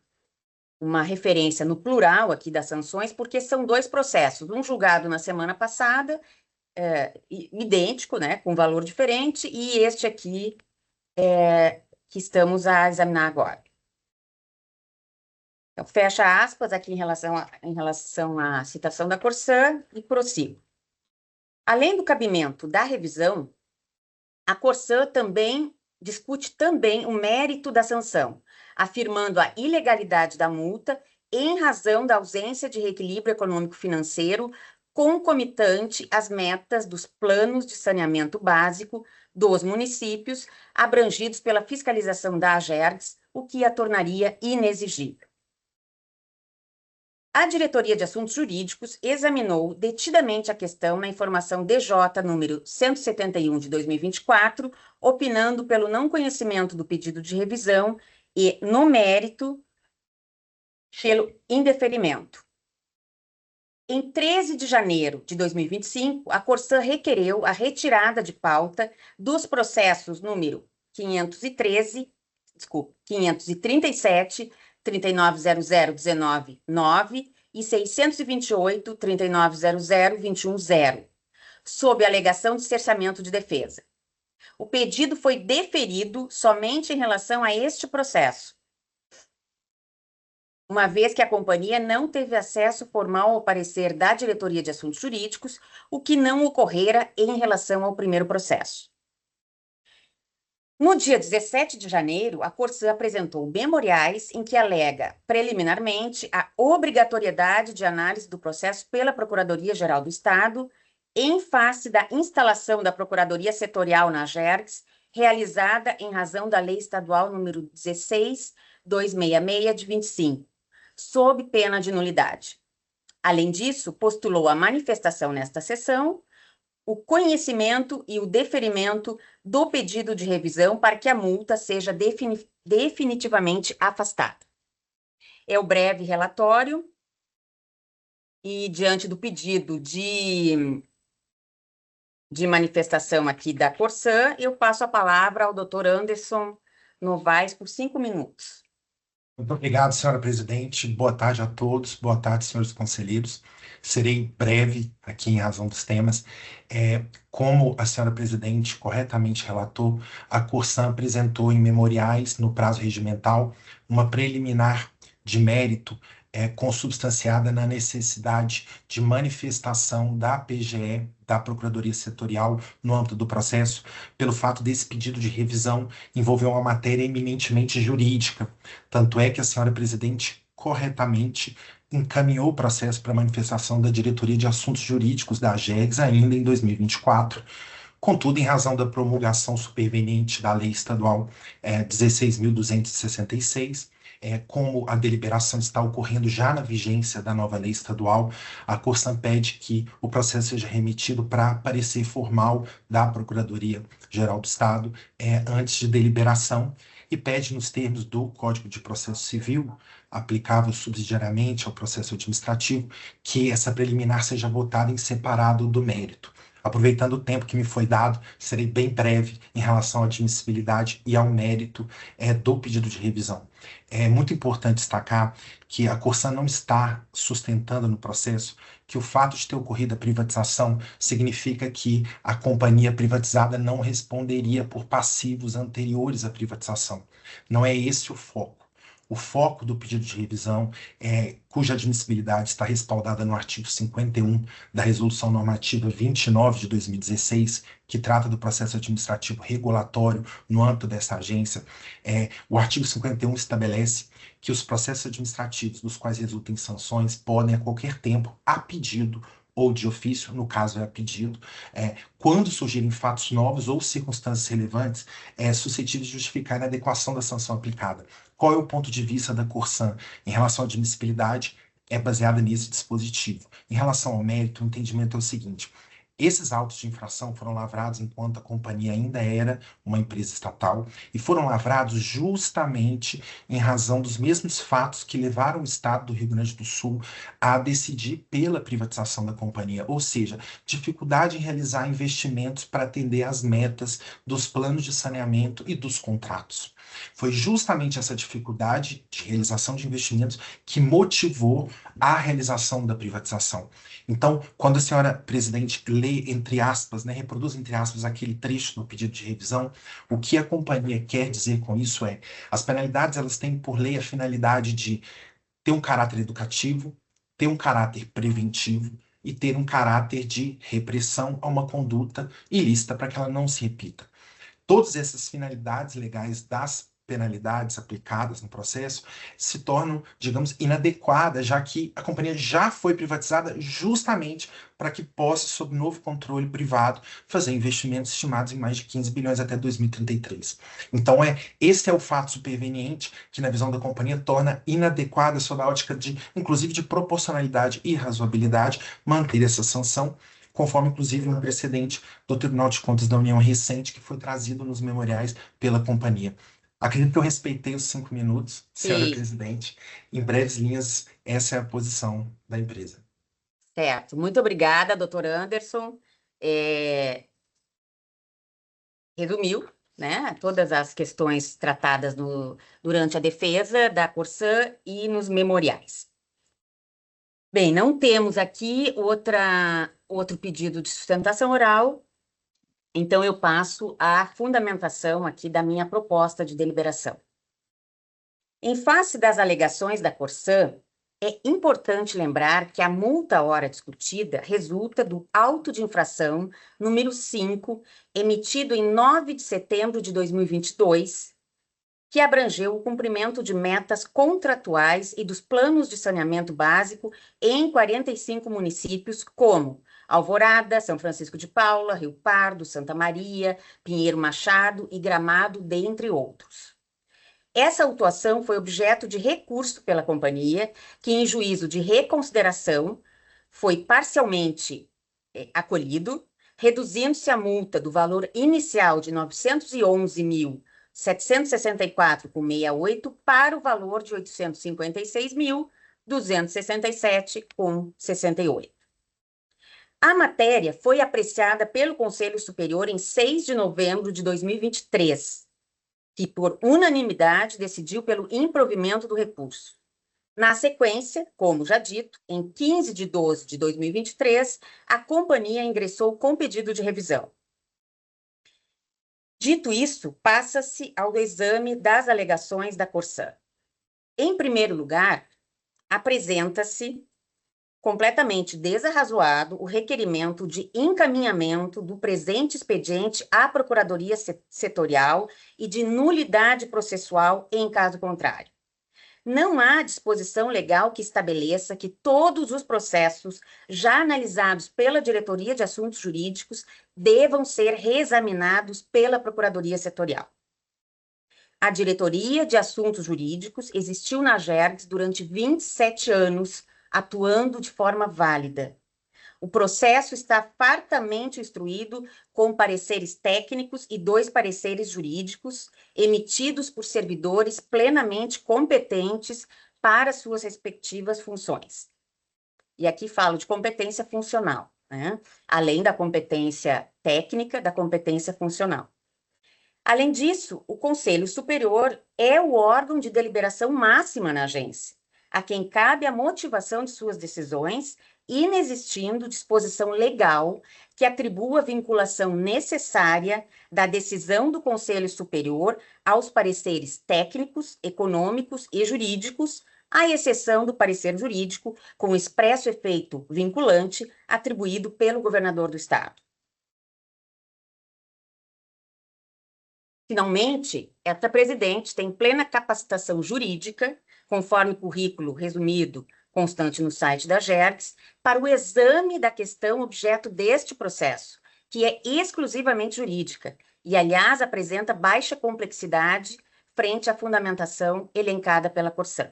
referência no plural aqui das sanções, porque são dois processos, um julgado na semana passada, idêntico, né, com valor diferente, e este aqui que estamos a examinar agora. Então, fecha aspas aqui em relação à citação da Corsã e prossigo. Além do cabimento da revisão, a Corsã também discute o mérito da sanção, afirmando a ilegalidade da multa em razão da ausência de reequilíbrio econômico-financeiro concomitante às metas dos planos de saneamento básico dos municípios abrangidos pela fiscalização da AGERGS, o que a tornaria inexigível. A Diretoria de Assuntos Jurídicos examinou detidamente a questão na informação DJ número 171 de 2024, opinando pelo não conhecimento do pedido de revisão e, no mérito, pelo indeferimento. Em 13 de janeiro de 2025, a Corsã requereu a retirada de pauta dos processos número 537, 390019-9 e 628-3900-210, sob a alegação de cerceamento de defesa. O pedido foi deferido somente em relação a este processo, uma vez que a companhia não teve acesso formal ao parecer da Diretoria de Assuntos Jurídicos, o que não ocorrera em relação ao primeiro processo. No dia 17 de janeiro, a Corsã apresentou memoriais em que alega, preliminarmente, a obrigatoriedade de análise do processo pela Procuradoria-Geral do Estado, em face da instalação da Procuradoria Setorial na AGERGS, realizada em razão da Lei Estadual número 16.266, de 25, sob pena de nulidade. Além disso, postulou a manifestação nesta sessão, o conhecimento e o deferimento do pedido de revisão para que a multa seja definitivamente afastada. É o breve relatório e, diante do pedido de manifestação aqui da Corsã, eu passo a palavra ao Dr. Anderson Novaes por 5 minutos. Muito obrigado, senhora presidente. Boa tarde a todos. Boa tarde, senhores conselheiros. Serei breve aqui em razão dos temas. Como a senhora presidente corretamente relatou, a Corsã apresentou em memoriais, no prazo regimental, uma preliminar de mérito consubstanciada na necessidade de manifestação da PGE, da Procuradoria Setorial, no âmbito do processo, pelo fato desse pedido de revisão envolver uma matéria eminentemente jurídica. Tanto é que a senhora presidente corretamente encaminhou o processo para manifestação da Diretoria de Assuntos Jurídicos da AGERGS ainda em 2024. Contudo, em razão da promulgação superveniente da Lei Estadual 16.266, como a deliberação está ocorrendo já na vigência da nova lei estadual, a Corsan pede que o processo seja remetido para parecer formal da Procuradoria-Geral do Estado antes de deliberação e pede, nos termos do Código de Processo Civil, aplicável subsidiariamente ao processo administrativo, que essa preliminar seja votada em separado do mérito. Aproveitando o tempo que me foi dado, serei bem breve em relação à admissibilidade e ao mérito do pedido de revisão. É muito importante destacar que a Corsan não está sustentando no processo que o fato de ter ocorrido a privatização significa que a companhia privatizada não responderia por passivos anteriores à privatização. Não é esse o foco. O foco do pedido de revisão, cuja admissibilidade está respaldada no artigo 51 da Resolução Normativa 29 de 2016, que trata do processo administrativo regulatório no âmbito dessa agência. O artigo 51 estabelece que os processos administrativos dos quais resultem sanções podem, a qualquer tempo, a pedido ou de ofício, no caso é a pedido, quando surgirem fatos novos ou circunstâncias relevantes, suscetíveis de justificar a adequação da sanção aplicada. Qual é o ponto de vista da Corsan em relação à admissibilidade? É baseada nesse dispositivo. Em relação ao mérito, o entendimento é o seguinte: esses autos de infração foram lavrados enquanto a companhia ainda era uma empresa estatal e foram lavrados justamente em razão dos mesmos fatos que levaram o Estado do Rio Grande do Sul a decidir pela privatização da companhia, ou seja, dificuldade em realizar investimentos para atender às metas dos planos de saneamento e dos contratos. Foi justamente essa dificuldade de realização de investimentos que motivou a realização da privatização. Então, quando a senhora presidente lê, entre aspas, reproduz, entre aspas, aquele trecho no pedido de revisão, o que a companhia quer dizer com isso as penalidades, elas têm por lei a finalidade de ter um caráter educativo, ter um caráter preventivo e ter um caráter de repressão a uma conduta ilícita para que ela não se repita. Todas essas finalidades legais das penalidades aplicadas no processo se tornam, digamos, inadequadas, já que a companhia já foi privatizada justamente para que possa, sob novo controle privado, fazer investimentos estimados em mais de 15 bilhões até 2033. Então, esse é o fato superveniente que, na visão da companhia, torna inadequada, sob a ótica inclusive, de proporcionalidade e razoabilidade, manter essa sanção, conforme, inclusive, um precedente do Tribunal de Contas da União recente, que foi trazido nos memoriais pela companhia. Acredito que eu respeitei os 5 minutos, senhora Sim. presidente. Em breves linhas, essa é a posição da empresa. Certo. Muito obrigada, doutor Anderson. Resumiu, todas as questões tratadas durante a defesa da Corsan e nos memoriais. Bem, não temos aqui outro pedido de sustentação oral, então eu passo à fundamentação aqui da minha proposta de deliberação. Em face das alegações da Corsan, é importante lembrar que a multa à hora discutida resulta do auto de infração número 5, emitido em 9 de setembro de 2022, que abrangeu o cumprimento de metas contratuais e dos planos de saneamento básico em 45 municípios, como Alvorada, São Francisco de Paula, Rio Pardo, Santa Maria, Pinheiro Machado e Gramado, dentre outros. Essa autuação foi objeto de recurso pela companhia, que, em juízo de reconsideração, foi parcialmente acolhido, reduzindo-se a multa do valor inicial de R$ 911.764,68 para o valor de R$ 856.267,68. A matéria foi apreciada pelo Conselho Superior em 6 de novembro de 2023, que, por unanimidade, decidiu pelo improvimento do recurso. Na sequência, como já dito, em 15 de 12 de 2023, a companhia ingressou com pedido de revisão. Dito isso, passa-se ao exame das alegações da Corsan. Em primeiro lugar, apresenta-se completamente desarrazoado o requerimento de encaminhamento do presente expediente à Procuradoria Setorial e de nulidade processual em caso contrário. Não há disposição legal que estabeleça que todos os processos já analisados pela Diretoria de Assuntos Jurídicos devam ser reexaminados pela Procuradoria Setorial. A Diretoria de Assuntos Jurídicos existiu na Gergs durante 27 anos, atuando de forma válida. O processo está fartamente instruído com pareceres técnicos e 2 pareceres jurídicos, emitidos por servidores plenamente competentes para suas respectivas funções. E aqui falo de competência funcional, né? Além da competência técnica, da competência funcional. Além disso, o Conselho Superior é o órgão de deliberação máxima na agência, a quem cabe a motivação de suas decisões, inexistindo disposição legal que atribua a vinculação necessária da decisão do Conselho Superior aos pareceres técnicos, econômicos e jurídicos, à exceção do parecer jurídico com expresso efeito vinculante atribuído pelo governador do Estado. Finalmente, esta presidente tem plena capacitação jurídica, conforme o currículo resumido constante no site da Gergs, para o exame da questão objeto deste processo, que é exclusivamente jurídica e, aliás, apresenta baixa complexidade frente à fundamentação elencada pela Corsã.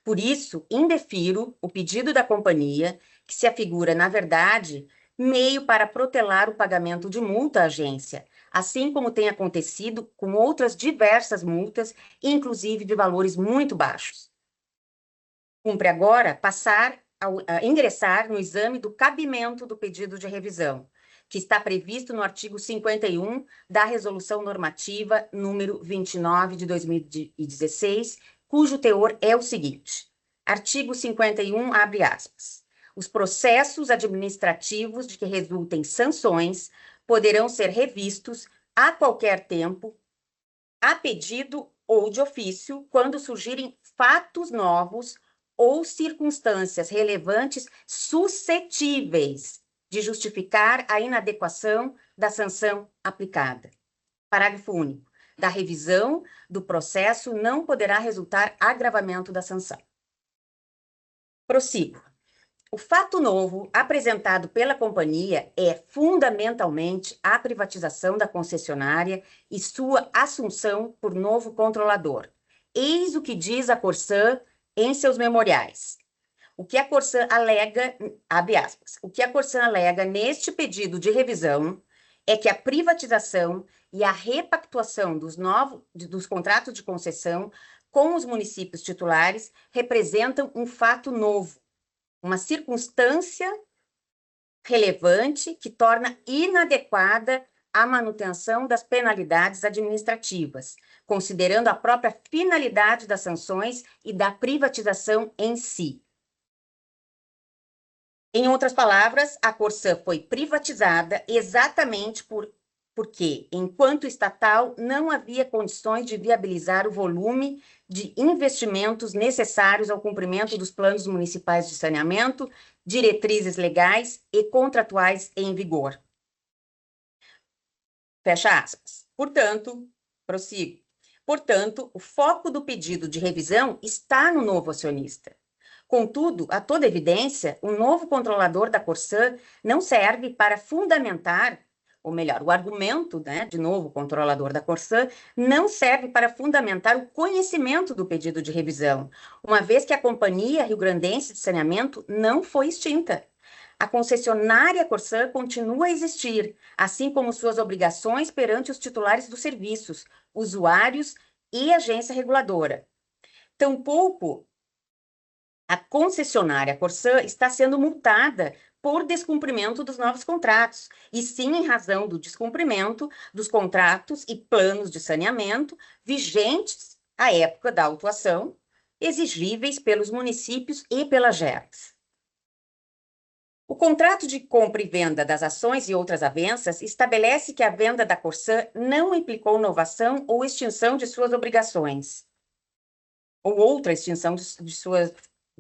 Por isso, indefiro o pedido da companhia, que se afigura, na verdade, meio para protelar o pagamento de multa à agência, assim como tem acontecido com outras diversas multas, inclusive de valores muito baixos. Cumpre agora passar a ingressar no exame do cabimento do pedido de revisão, que está previsto no artigo 51 da Resolução Normativa número 29 de 2016, cujo teor é o seguinte: artigo 51, abre aspas. Os processos administrativos de que resultem sanções poderão ser revistos a qualquer tempo, a pedido ou de ofício, quando surgirem fatos novos ou circunstâncias relevantes suscetíveis de justificar a inadequação da sanção aplicada. Parágrafo único. Da revisão do processo não poderá resultar agravamento da sanção. Prossigo. O fato novo apresentado pela companhia é, fundamentalmente, a privatização da concessionária e sua assunção por novo controlador. Eis o que diz a Corsã em seus memoriais. O que a Corsã alega, abre aspas, o que a Corsã alega neste pedido de revisão é que a privatização e a repactuação dos contratos de concessão com os municípios titulares representam um fato novo, uma circunstância relevante que torna inadequada a manutenção das penalidades administrativas, considerando a própria finalidade das sanções e da privatização em si. Em outras palavras, a Corsã foi privatizada exatamente porque, enquanto estatal, não havia condições de viabilizar o volume de investimentos necessários ao cumprimento dos planos municipais de saneamento, diretrizes legais e contratuais em vigor. Fecha aspas. Portanto, prossigo. Portanto, o foco do pedido de revisão está no novo acionista. Contudo, a toda evidência, o novo controlador da Corsã não serve para fundamentar, ou melhor, o argumento, de novo controlador da Corsã, não serve para fundamentar o conhecimento do pedido de revisão, uma vez que a Companhia Rio-Grandense de Saneamento não foi extinta. A concessionária Corsã continua a existir, assim como suas obrigações perante os titulares dos serviços, usuários e agência reguladora. Tampouco a concessionária Corsã está sendo multada por descumprimento dos novos contratos, e sim em razão do descumprimento dos contratos e planos de saneamento vigentes à época da autuação, exigíveis pelos municípios e pela Gergs. O contrato de compra e venda das ações e outras avenças estabelece que a venda da Corsã não implicou novação ou extinção de suas obrigações, ou outra extinção de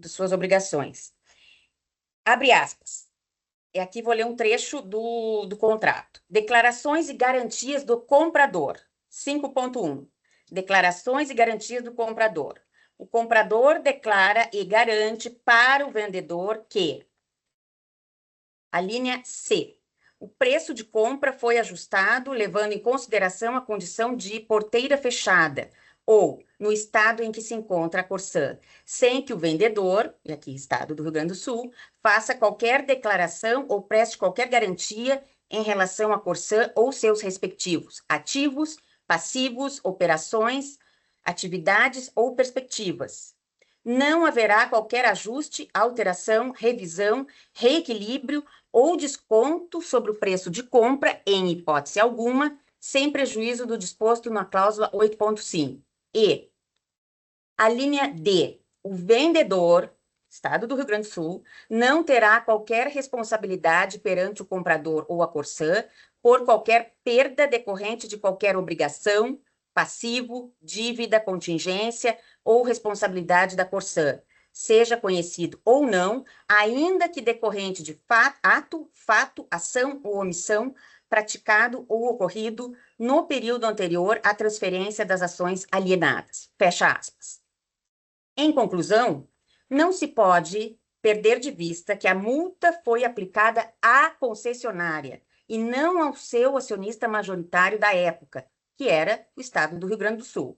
suas obrigações. Abre aspas. E aqui vou ler um trecho do contrato. Declarações e garantias do comprador. 5.1. Declarações e garantias do comprador. O comprador declara e garante para o vendedor que: a linha C. o preço de compra foi ajustado levando em consideração a condição de porteira fechada ou no estado em que se encontra a Corsã, sem que o vendedor, e aqui estado do Rio Grande do Sul, faça qualquer declaração ou preste qualquer garantia em relação à Corsã ou seus respectivos ativos, passivos, operações, atividades ou perspectivas. Não haverá qualquer ajuste, alteração, revisão, reequilíbrio ou desconto sobre o preço de compra, em hipótese alguma, sem prejuízo do disposto na cláusula 8.5. E a linha D, o vendedor, Estado do Rio Grande do Sul, não terá qualquer responsabilidade perante o comprador ou a Corsã por qualquer perda decorrente de qualquer obrigação, passivo, dívida, contingência ou responsabilidade da Corsã, seja conhecido ou não, ainda que decorrente de ato, fato, ação ou omissão praticado ou ocorrido no período anterior à transferência das ações alienadas. Fecha aspas. Em conclusão, não se pode perder de vista que a multa foi aplicada à concessionária e não ao seu acionista majoritário da época, que era o Estado do Rio Grande do Sul.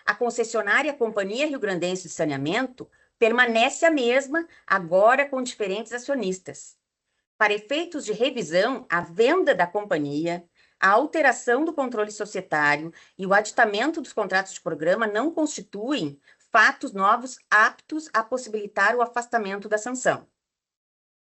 A concessionária Companhia Rio Grandense de Saneamento permanece a mesma, agora com diferentes acionistas. Para efeitos de revisão, a venda da companhia, a alteração do controle societário e o aditamento dos contratos de programa não constituem fatos novos aptos a possibilitar o afastamento da sanção.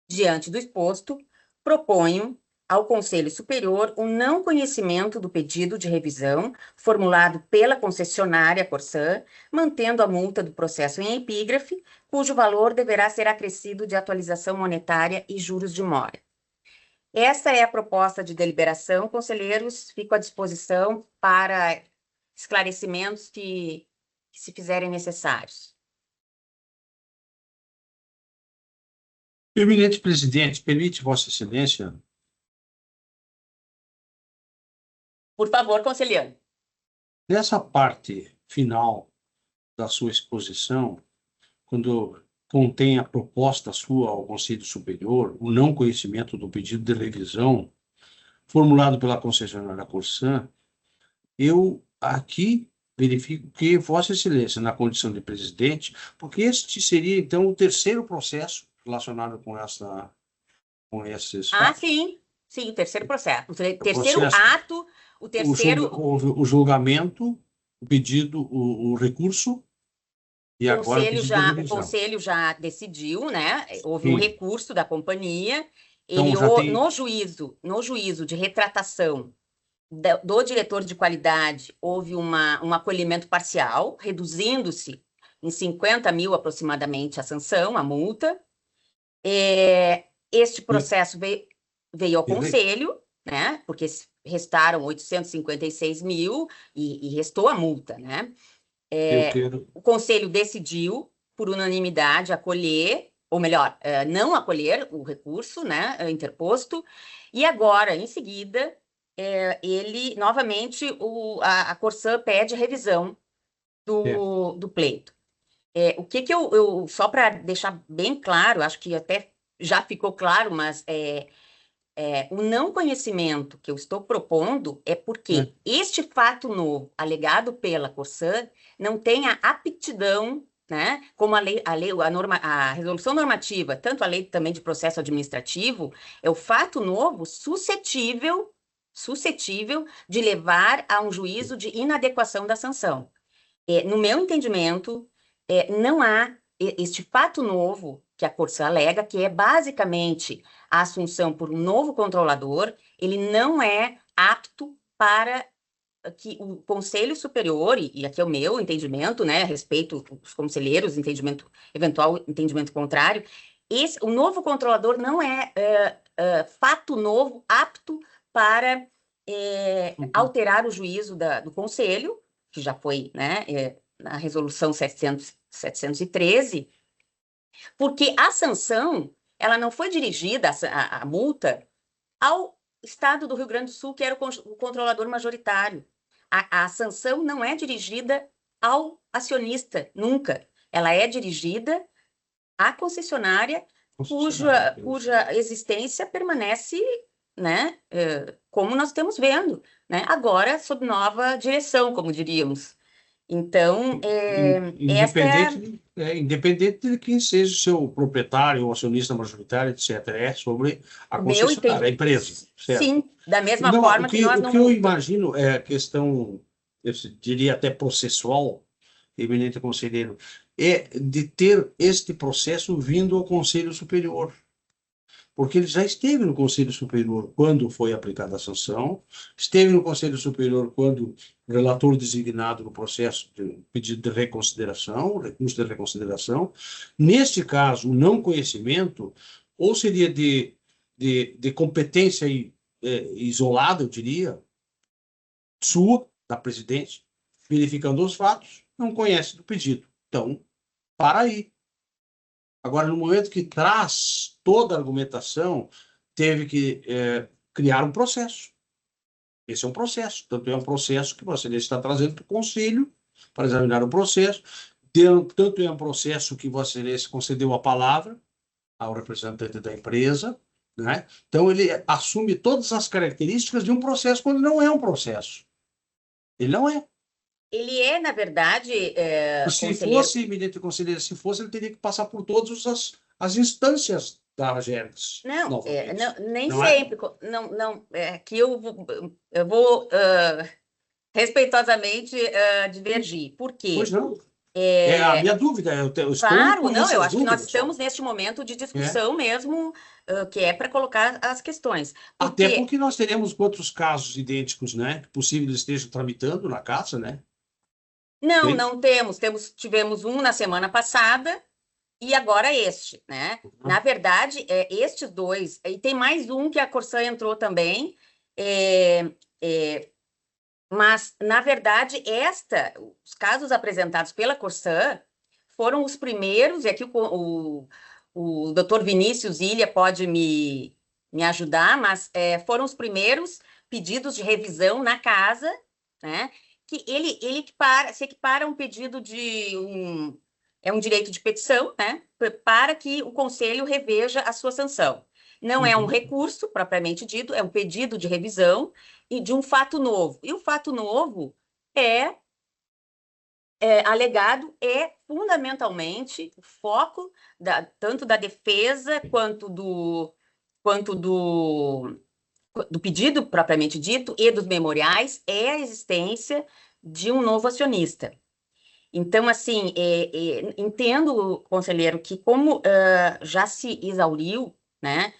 Diante do exposto, proponho ao Conselho Superior o não conhecimento do pedido de revisão formulado pela concessionária Corsã, mantendo a multa do processo em epígrafe, cujo valor deverá ser acrescido de atualização monetária e juros de mora. Essa é a proposta de deliberação, conselheiros. Fico à disposição para esclarecimentos que se fizerem necessários. Eminente presidente, permite Vossa Excelência? Por favor, conselheiro. Nessa parte final da sua exposição, quando contém a proposta sua ao Conselho Superior, o não conhecimento do pedido de revisão formulado pela concessionária Corsã, eu aqui verifico que Vossa Excelência, na condição de presidente, porque este seria, então, o terceiro processo relacionado com esses fatos. Sim, o terceiro processo. O terceiro processo, ato, o terceiro... O julgamento, o pedido, o recurso, e agora o Conselho já decidiu, né? Houve um recurso da companhia, ele, no juízo de retratação do diretor de qualidade, houve um acolhimento parcial, reduzindo-se em 50 mil aproximadamente a sanção, a multa. Este processo veio ao Conselho, né? Porque restaram 856 mil e restou a multa, né? O Conselho decidiu, por unanimidade, acolher, ou melhor, não acolher o recurso, né, interposto, e agora, em seguida, ele, novamente, a Corsã pede revisão do pleito. O que eu só para deixar bem claro, acho que até já ficou claro, mas o não conhecimento que eu estou propondo é porque este fato novo, alegado pela Corsã, não tem a aptidão, né, como a resolução normativa, tanto a lei também de processo administrativo, é o fato novo suscetível de levar a um juízo de inadequação da sanção. No meu entendimento, não há este fato novo que a Corsã alega, que é basicamente a assunção por um novo controlador, ele não é apto para que o Conselho Superior, e aqui é o meu entendimento, né, a respeito dos conselheiros, eventual entendimento contrário, o novo controlador não é fato novo apto para alterar o juízo do Conselho, que já foi, né, na resolução 713, porque a sanção, ela não foi dirigida, a multa, ao Estado do Rio Grande do Sul, que era o controlador majoritário. A sanção não é dirigida ao acionista, nunca. Ela é dirigida à concessionária cuja existência permanece, né, como nós estamos vendo, né, agora sob nova direção, como diríamos. Então, esta é... Independente de quem seja o seu proprietário ou acionista majoritário, etc., sobre a concessionária, a empresa. Certo? Sim, da mesma forma que nós não... O que eu imagino é a questão, eu diria até processual, eminente conselheiro, é de ter este processo vindo ao Conselho Superior. Porque ele já esteve no Conselho Superior quando foi aplicada a sanção, esteve no Conselho Superior quando o relator designado no processo de pedido de reconsideração, recurso de reconsideração. Neste caso, o não conhecimento, ou seria de competência isolada, eu diria, sua, da presidente, verificando os fatos, não conhece do pedido. Então, para aí. Agora, no momento que traz toda a argumentação, teve que criar um processo. Esse é um processo. Tanto é um processo que você está trazendo para o Conselho para examinar o processo. Tanto é um processo que Vossa Excelência concedeu a palavra ao representante da empresa, né? Então, ele assume todas as características de um processo quando não é um processo. Ele não é. Ele é, na verdade, se fosse, eminente conselheiro, se fosse, ele teria que passar por todas as instâncias da GERGS. Não, nem não sempre. Que eu vou respeitosamente divergir. Por quê? Pois não. É a minha dúvida. Claro, não, eu acho que nós estamos neste momento de discussão mesmo, que é para colocar as questões. Até porque nós teremos outros casos idênticos, né? Que possível estejam tramitando na casa, né? Não, não temos. Tivemos um na semana passada e agora este, né? Na verdade, estes dois, e tem mais um que a Corsã entrou também, mas, na verdade, os casos apresentados pela Corsã foram os primeiros, e aqui o doutor Vinícius Ilha pode me ajudar, mas foram os primeiros pedidos de revisão na casa, né? Que ele se equipara a um pedido de um direito de petição, né, para que o Conselho reveja a sua sanção. Não é um recurso, propriamente dito, é um pedido de revisão e de um fato novo. E o fato novo alegado fundamentalmente o foco tanto da defesa quanto do pedido propriamente dito e dos memoriais é a existência de um novo acionista. Então, assim, entendo, conselheiro, que como já se exauriu, né,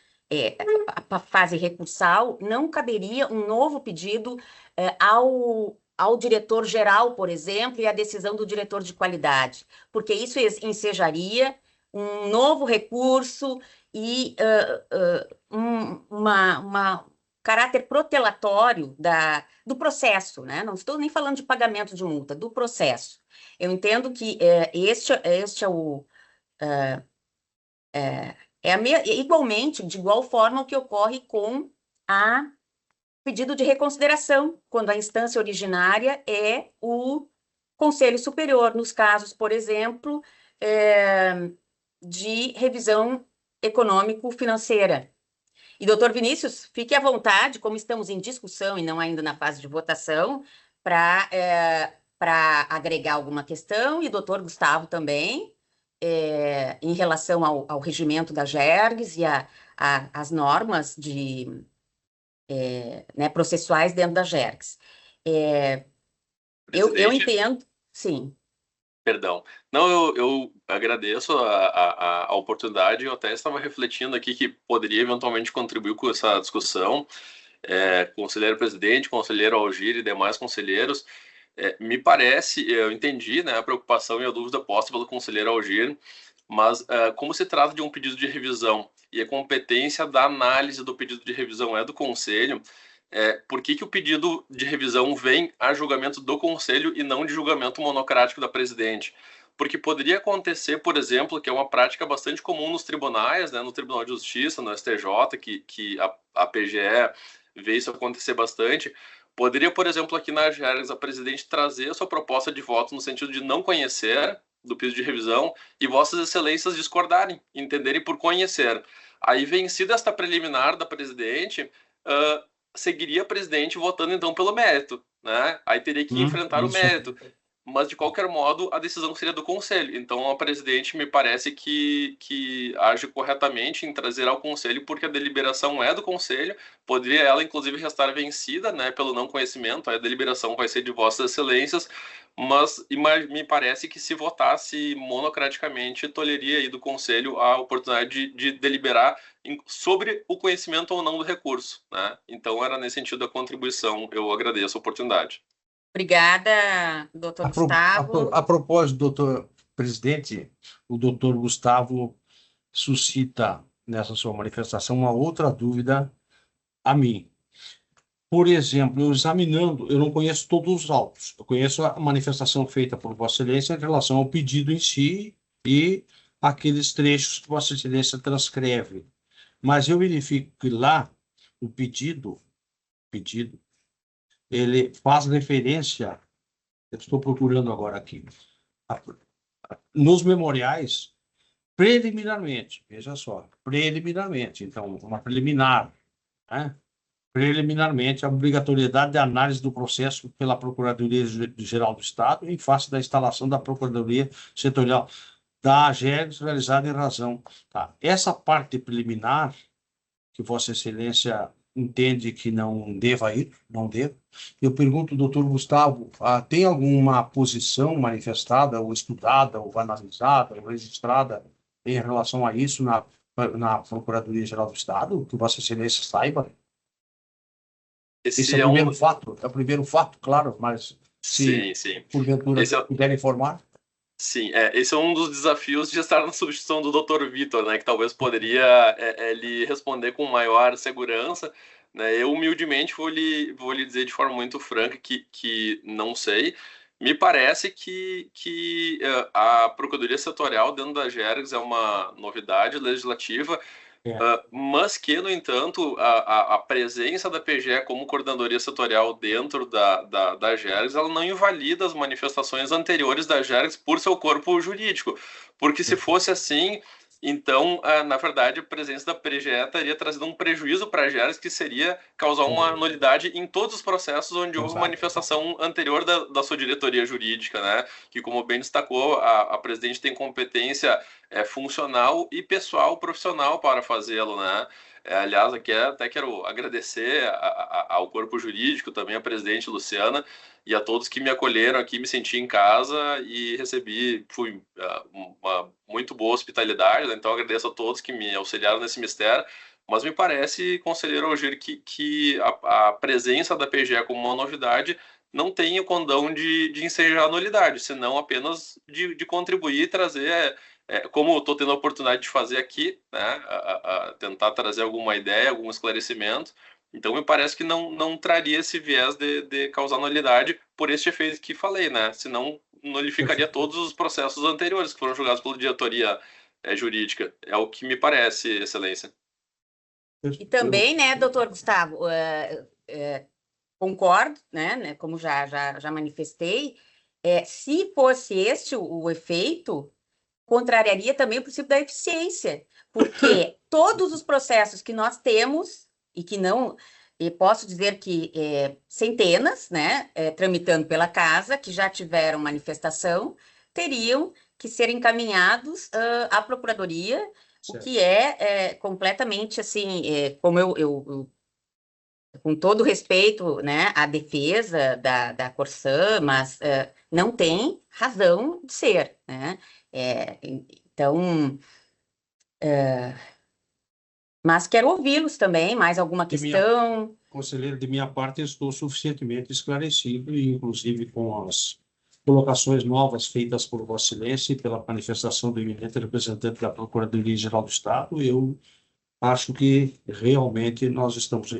a fase recursal, não caberia um novo pedido ao diretor-geral, por exemplo, e a decisão do diretor de qualidade, porque isso ensejaria um novo recurso e caráter protelatório do processo, né? Não estou nem falando de pagamento de multa, do processo. Eu entendo que igualmente, de igual forma, o que ocorre com a pedido de reconsideração, quando a instância originária é o Conselho Superior, nos casos, por exemplo, de revisão econômico-financeira. E, doutor Vinícius, fique à vontade, como estamos em discussão e não ainda na fase de votação, para agregar alguma questão, e doutor Gustavo também, em relação ao regimento da GERGS e às normas processuais dentro da GERGS. Eu entendo, sim. Perdão. Não, eu agradeço a oportunidade. Eu até estava refletindo aqui que poderia eventualmente contribuir com essa discussão. Conselheiro presidente, conselheiro Algir e demais conselheiros, me parece, eu entendi, né, a preocupação e a dúvida posta pelo conselheiro Algir, mas como se trata de um pedido de revisão e a competência da análise do pedido de revisão é do conselho, por que o pedido de revisão vem a julgamento do Conselho e não de julgamento monocrático da presidente? Porque poderia acontecer, por exemplo, que é uma prática bastante comum nos tribunais, né, no Tribunal de Justiça, no STJ, que a PGE vê isso acontecer bastante. Poderia, por exemplo, aqui na GERGS, a presidente trazer a sua proposta de voto no sentido de não conhecer do pedido de revisão e Vossas Excelências discordarem, entenderem por conhecer. Aí, vencida esta preliminar da presidente, seguiria a presidente votando, então, pelo mérito, né? Aí teria que enfrentar o mérito. Mas, de qualquer modo, a decisão seria do Conselho. Então, a presidente me parece que age corretamente em trazer ao Conselho, porque a deliberação é do Conselho. Poderia ela, inclusive, restar vencida, né, pelo não conhecimento. A deliberação vai ser de Vossas Excelências, mas me parece que, se votasse monocraticamente, tolheria aí do Conselho a oportunidade de deliberar sobre o conhecimento ou não do recurso, né? Então, era nesse sentido a contribuição. Eu agradeço a oportunidade. Obrigada, doutor Gustavo. A propósito, doutor presidente, o doutor Gustavo suscita nessa sua manifestação uma outra dúvida a mim. Por exemplo, eu examinando, eu não conheço todos os autos, eu conheço a manifestação feita por Vossa Excelência em relação ao pedido em si e aqueles trechos que Vossa Excelência transcreve. Mas eu verifico que lá o pedido, ele faz referência, eu estou procurando agora aqui, nos memoriais, preliminarmente, veja só, preliminarmente, então, uma preliminar, né? Preliminarmente, a obrigatoriedade de análise do processo pela Procuradoria-Geral do Estado em face da instalação da Procuradoria Setorial da AGERGS realizada em razão. Tá. Essa parte preliminar, que Vossa Excelência entende que não deva ir, não deva, eu pergunto, doutor Gustavo, tem alguma posição manifestada, ou estudada, ou analisada, ou registrada em relação a isso na Procuradoria-Geral do Estado, que Vossa Excelência saiba? Esse é o primeiro fato, é o primeiro fato, claro, mas se porventura puder informar. Sim, esse é um dos desafios de estar na substituição do Dr. Vitor, né, que talvez poderia lhe responder com maior segurança, né? Eu, humildemente, vou lhe dizer de forma muito franca que não sei. Me parece que a Procuradoria Setorial dentro da AGERGS é uma novidade legislativa, mas que, no entanto, a presença da PGE como coordenadoria setorial dentro da AGERGS, ela não invalida as manifestações anteriores da AGERGS por seu corpo jurídico, porque se fosse assim, então, na verdade, a presença da PGE estaria trazendo um prejuízo para a AGERGS, que seria causar uma nulidade em todos os processos onde houve manifestação anterior da sua diretoria jurídica, né? Que, como bem destacou, a presidente tem competência funcional e pessoal profissional para fazê-lo, né? Aliás, aqui até quero agradecer ao corpo jurídico, também a presidente Luciana, e a todos que me acolheram aqui, me senti em casa e fui uma muito boa hospitalidade, né? Então agradeço a todos que me auxiliaram nesse mistério, mas me parece, conselheiro Algir, que a presença da PGE como uma novidade não tem o condão de ensejar a nulidade, senão apenas de contribuir e trazer, como estou tendo a oportunidade de fazer aqui, né, a tentar trazer alguma ideia, algum esclarecimento. Então, me parece que não traria esse viés de causar nulidade por este efeito que falei, né? Senão, nulificaria todos os processos anteriores que foram julgados pela diretoria jurídica. É o que me parece, Excelência. E também, né, doutor Gustavo, concordo, né, como já manifestei, se fosse este o efeito, contrariaria também o princípio da eficiência, porque todos os processos que nós temos, e que não, posso dizer que centenas, né, tramitando pela casa, que já tiveram manifestação, teriam que ser encaminhados à Procuradoria, certo. O que é completamente, assim, como eu com todo respeito, né, à defesa da Corsã, mas não tem razão de ser, né? Então, mas quero ouvi-los também, mais alguma questão? Conselheiro, de minha parte, estou suficientemente esclarecido, e inclusive com as colocações novas feitas por Vossa Excelência e pela manifestação do eminente representante da Procuradoria-Geral do Estado, eu acho que realmente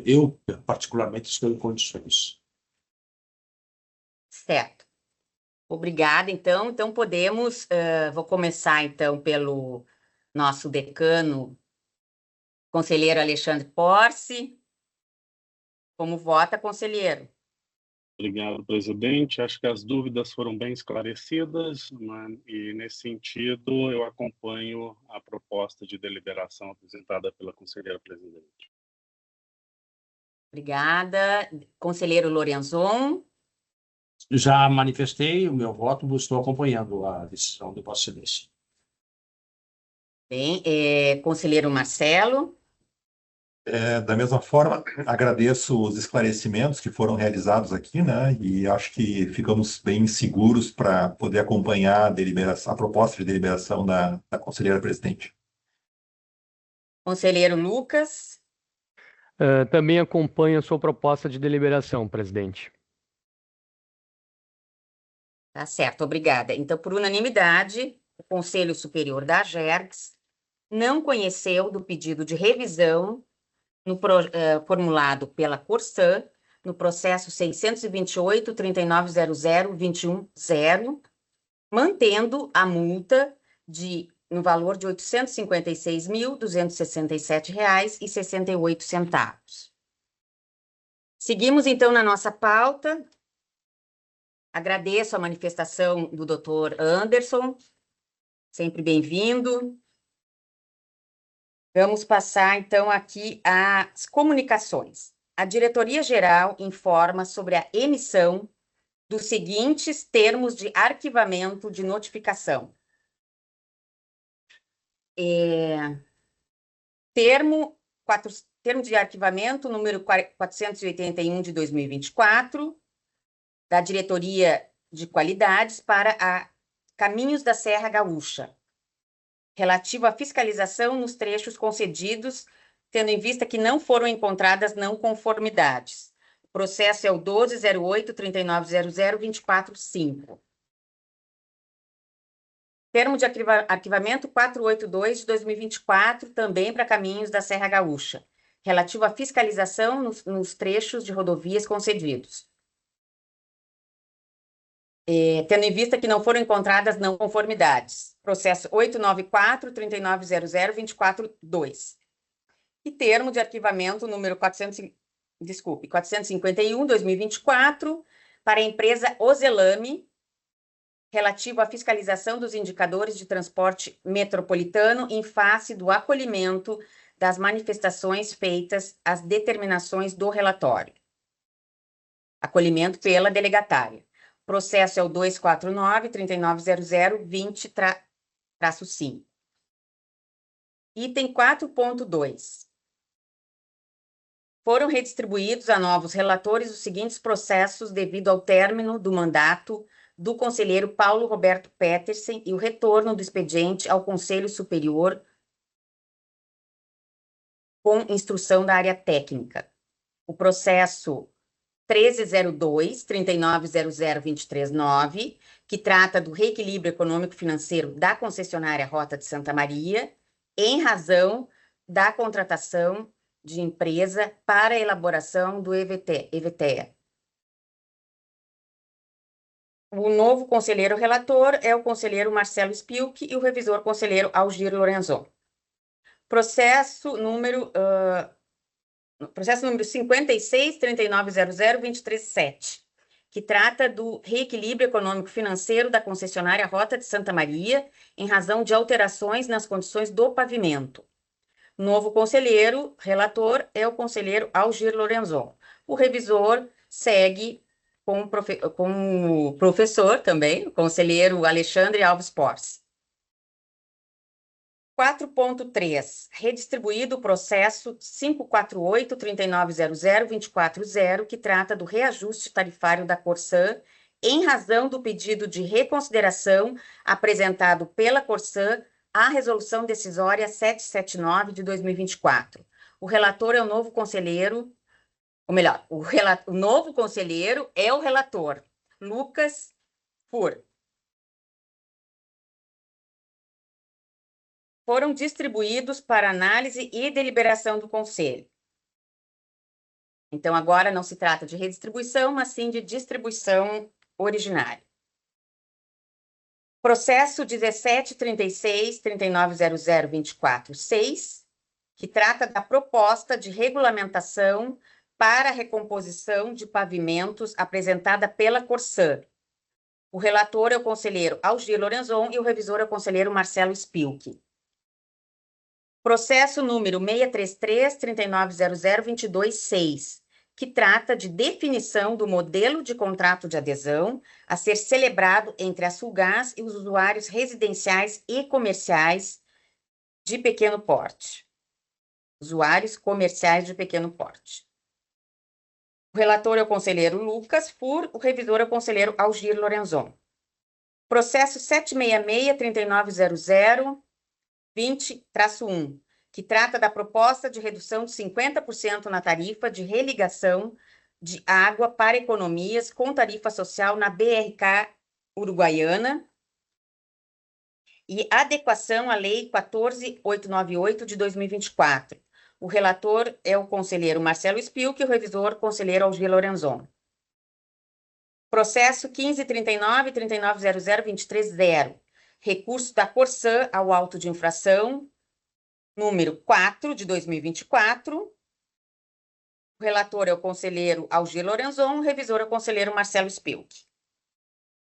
eu particularmente estou em condições. Certo. Obrigada, então. Então, podemos, vou começar, então, pelo nosso decano, conselheiro Alexandre Porce. Como vota, conselheiro? Obrigado, presidente. Acho que as dúvidas foram bem esclarecidas, né? E, nesse sentido, eu acompanho a proposta de deliberação apresentada pela conselheira presidente. Obrigada. Conselheiro Lorenzon. Já manifestei o meu voto, estou acompanhando a decisão de Vossa Excelência. Bem, conselheiro Marcelo. Da mesma forma, agradeço os esclarecimentos que foram realizados aqui, né? E acho que ficamos bem seguros para poder acompanhar a deliberação, a proposta de deliberação da conselheira presidente. Conselheiro Lucas. Também acompanho a sua proposta de deliberação, presidente. Tá certo, obrigada. Então, por unanimidade, o Conselho Superior da AGERGS não conheceu do pedido de revisão formulado pela Corsã, no processo 628.3900.21.0, mantendo a multa no valor de R$ 856.267,68. Seguimos, então, na nossa pauta. Agradeço a manifestação do doutor Anderson, sempre bem-vindo. Vamos passar, então, aqui às comunicações. A Diretoria-Geral informa sobre a emissão dos seguintes termos de arquivamento de notificação. Termo de arquivamento número 481 de 2024, da Diretoria de Qualidades para a Caminhos da Serra Gaúcha, relativo à fiscalização nos trechos concedidos, tendo em vista que não foram encontradas não conformidades. O processo é o 1208-3900-245. Termo de arquivamento 482 de 2024, também para Caminhos da Serra Gaúcha, relativo à fiscalização nos trechos de rodovias concedidos. Tendo em vista que não foram encontradas não conformidades. Processo 894-3900-242. E termo de arquivamento número 451, 2024, para a empresa Ozelame, relativo à fiscalização dos indicadores de transporte metropolitano em face do acolhimento das manifestações feitas às determinações do relatório. Acolhimento pela delegatária. Processo é o 249-3900-20-5. Item 4.2. Foram redistribuídos a novos relatores os seguintes processos devido ao término do mandato do conselheiro Paulo Roberto Petersen e o retorno do expediente ao Conselho Superior com instrução da área técnica. O processo 1302-3900-239, que trata do reequilíbrio econômico-financeiro da concessionária Rota de Santa Maria, em razão da contratação de empresa para a elaboração do EVTEA. O novo conselheiro relator é o conselheiro Marcelo Spilk e o revisor conselheiro Algir Lorenzon. Processo número 56-3900-237, que trata do reequilíbrio econômico-financeiro da concessionária Rota de Santa Maria, em razão de alterações nas condições do pavimento. Novo conselheiro relator é o conselheiro Algir Lorenzon. O revisor segue com o professor também, o conselheiro Alexandre Alves Porce. 4.3. Redistribuído o processo 548-3900-240, que trata do reajuste tarifário da Corsã, em razão do pedido de reconsideração apresentado pela Corsã à resolução decisória 779 de 2024. O relator é o novo conselheiro, ou melhor, o novo conselheiro é o relator, Lucas Fur. Foram distribuídos para análise e deliberação do Conselho. Então, agora não se trata de redistribuição, mas sim de distribuição originária. Processo 1736-3900-246, que trata da proposta de regulamentação para a recomposição de pavimentos apresentada pela Corsã. O relator é o conselheiro Algir Lorenzon e o revisor é o conselheiro Marcelo Spilk. Processo número 633-3900-226, que trata de definição do modelo de contrato de adesão a ser celebrado entre a Sulgás e os usuários residenciais e comerciais de pequeno porte. Usuários comerciais de pequeno porte. O relator é o conselheiro Lucas Fur, o revisor é o conselheiro Algir Lorenzon. Processo 766-3900-20-1, que trata da proposta de redução de 50% na tarifa de religação de água para economias com tarifa social na BRK Uruguaiana e adequação à Lei 14.898 de 2024. O relator é o conselheiro Marcelo Spilk e o revisor, conselheiro Algir Lorenzon. Processo 1539-3900-230. Recurso da Corsã ao auto de infração, número 4 de 2024. O relator é o conselheiro Algir Lorenzon, o revisor é o conselheiro Marcelo Spilk.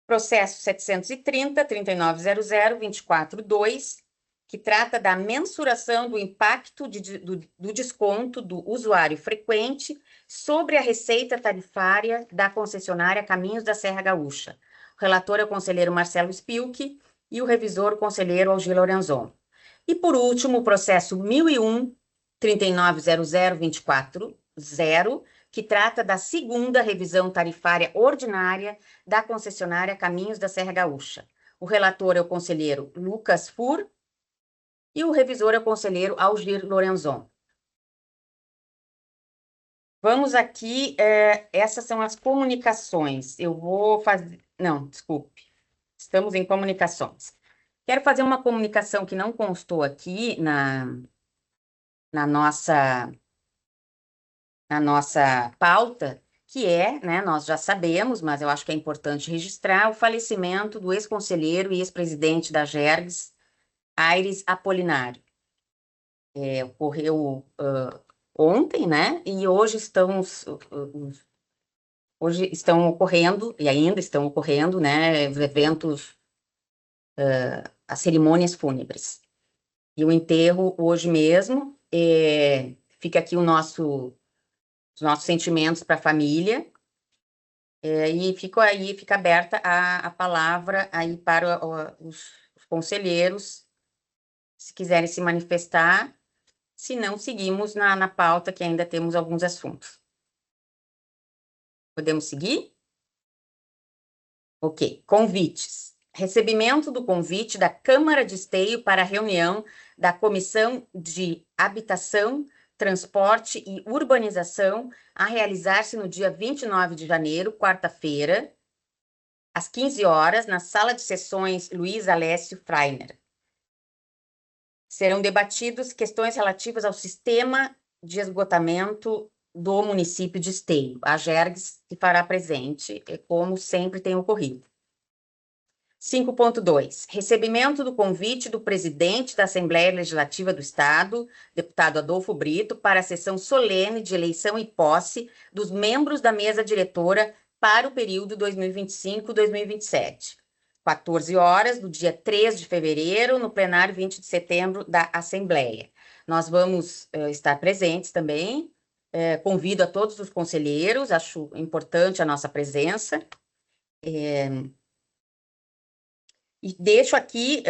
Processo 730-3900-24-2, que trata da mensuração do impacto do desconto do usuário frequente sobre a receita tarifária da concessionária Caminhos da Serra Gaúcha. O relator é o conselheiro Marcelo Spilk e o revisor, o conselheiro Algir Lorenzon. E, por último, o processo 1001-3900-24-0, que trata da segunda revisão tarifária ordinária da concessionária Caminhos da Serra Gaúcha. O relator é o conselheiro Lucas Fur e o revisor é o conselheiro Algir Lorenzon. Vamos aqui, essas são as comunicações. Eu vou fazer... Não, desculpe. Estamos em comunicações. Quero fazer uma comunicação que não constou aqui na nossa pauta, que é, né, nós já sabemos, mas eu acho que é importante registrar, o falecimento do ex-conselheiro e ex-presidente da Agergs, Aires Apolinário. Ocorreu ontem, né, e hoje estão ocorrendo, e ainda estão ocorrendo, né, os eventos, as cerimônias fúnebres. E o enterro hoje mesmo, fica aqui os nossos sentimentos para a família, e fica aberta a palavra aí para os conselheiros, se quiserem se manifestar, se não, seguimos na pauta, que ainda temos alguns assuntos. Podemos seguir? Ok. Convites. Recebimento do convite da Câmara de Esteio para a reunião da Comissão de Habitação, Transporte e Urbanização a realizar-se no dia 29 de janeiro, quarta-feira, às 15 horas, na Sala de Sessões Luiz Alessio Freiner. Serão debatidas questões relativas ao sistema de esgotamento do município de Esteio. A Agergs se fará presente, como sempre tem ocorrido. 5.2. Recebimento do convite do presidente da Assembleia Legislativa do Estado, deputado Adolfo Brito, para a sessão solene de eleição e posse dos membros da mesa diretora para o período 2025-2027. 14 horas, do dia 3 de fevereiro, no plenário 20 de setembro da Assembleia. Nós vamos estar presentes também. Convido a todos os conselheiros, acho importante a nossa presença. E deixo aqui,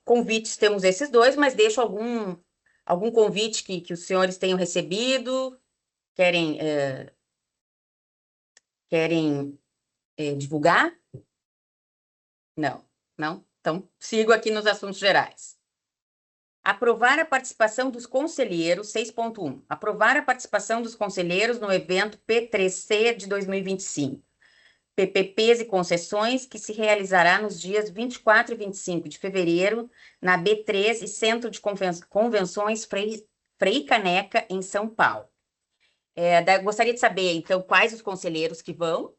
convites, temos esses dois, mas deixo algum convite que os senhores tenham recebido, querem divulgar? Não. Então, sigo aqui nos assuntos gerais. Aprovar a participação dos conselheiros, 6.1. Aprovar a participação dos conselheiros no evento P3C de 2025. PPPs e concessões, que se realizará nos dias 24 e 25 de fevereiro, na B3 e Centro de Convenções Frei Caneca, em São Paulo. Gostaria de saber, então, quais os conselheiros que vão,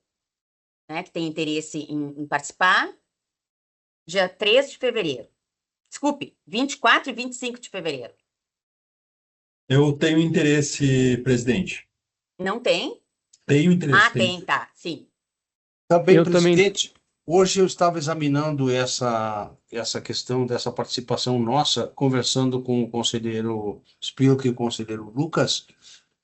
né, que têm interesse em participar. Dia 3 de fevereiro. Desculpe, 24 e 25 de fevereiro. Eu tenho interesse, presidente. Não tem? Tenho interesse. Ah, tem, tá, sim. Também, presidente, hoje eu estava examinando essa questão dessa participação nossa, conversando com o conselheiro Spilk e o conselheiro Lucas,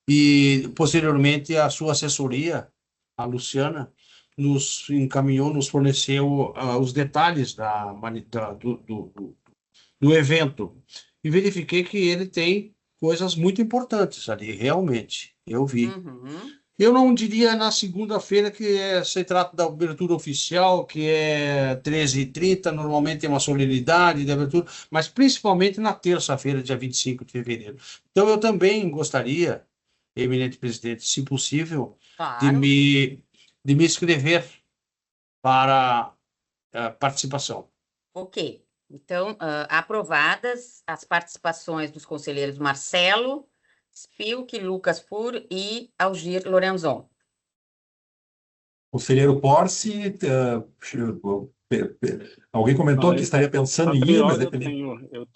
E, posteriormente, a sua assessoria, a Luciana, nos encaminhou, nos forneceu os detalhes do evento. E verifiquei que ele tem coisas muito importantes ali, realmente. Eu vi. Uhum. Eu não diria na segunda-feira que se trata da abertura oficial, que é 13h30, normalmente é uma solenidade de abertura, mas principalmente na terça-feira, dia 25 de fevereiro. Então, eu também gostaria, eminente presidente, se possível, de Claro. me inscrever para a participação. Ok. Então, aprovadas as participações dos conselheiros Marcelo Spilk, Lucas Fur e Algir Lorenzon. Conselheiro Porce, alguém comentou que estaria pensando A em ir, mas priori, dependendo. eu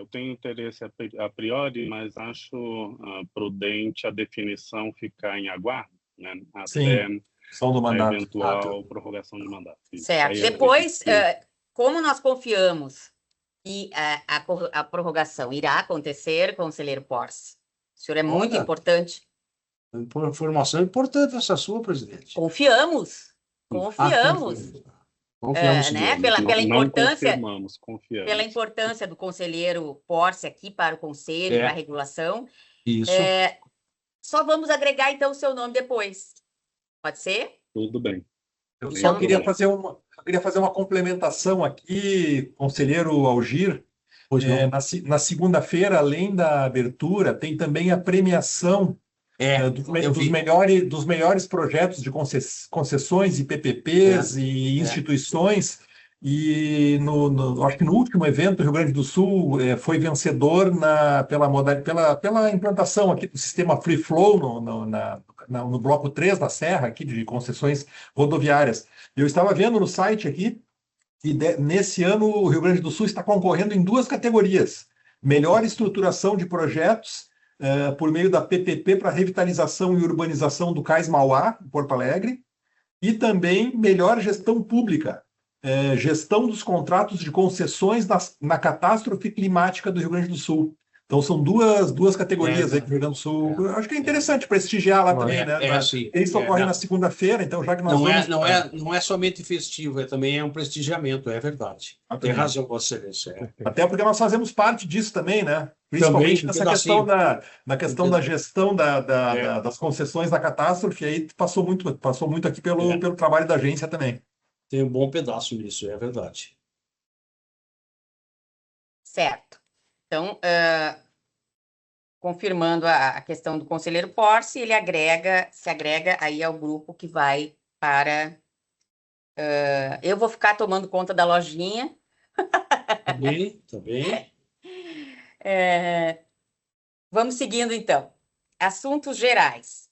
tenho interesse a priori, mas acho prudente a definição ficar em aguardo, né, até Sim, são do a mandato. eventual prorrogação de mandato. Isso. Certo. Aí Depois, acredito que- como nós confiamos que a prorrogação irá acontecer, conselheiro Porce, o senhor é muito Olha. importante. Informação importante essa sua, presidente. Confiamos. Confiamos Né? nele. Pela não importância, confirmamos, confiamos. pela importância do conselheiro Porce aqui para o conselho, para a regulação. Isso. Só vamos agregar, então, o seu nome depois. Pode ser? Tudo bem. Eu Então, só queria fazer uma complementação aqui, conselheiro Algir. Pois não. Na segunda-feira, além da abertura, tem também a premiação dos melhores projetos de concessões e PPPs e instituições. E acho que no último evento, o Rio Grande do Sul foi vencedor pela implantação aqui do sistema Free Flow no bloco 3 da Serra, aqui de concessões rodoviárias. Eu estava vendo no site aqui, e nesse ano o Rio Grande do Sul está concorrendo em 2 categorias: melhor estruturação de projetos por meio da PPP para revitalização e urbanização do Cais Mauá, em Porto Alegre, e também melhor gestão pública, gestão dos contratos de concessões na catástrofe climática do Rio Grande do Sul. Então, são duas categorias aí que o Rio Grande do Sul. Eu acho que é interessante prestigiar lá também, né? Eles ocorrem na segunda-feira, então já que nós não é somente festivo, também é um prestigiamento, é verdade. Tem razão, Vossa Excelência. Até porque nós fazemos parte disso também, né? Principalmente nessa questão na questão da gestão das concessões da catástrofe, aí passou muito aqui pelo trabalho da agência também. Tem um bom pedaço nisso, é verdade. Certo. Então, confirmando a questão do conselheiro Porce, ele se agrega aí ao grupo que vai para... eu vou ficar tomando conta da lojinha. Tá bem. Vamos seguindo, então. Assuntos gerais.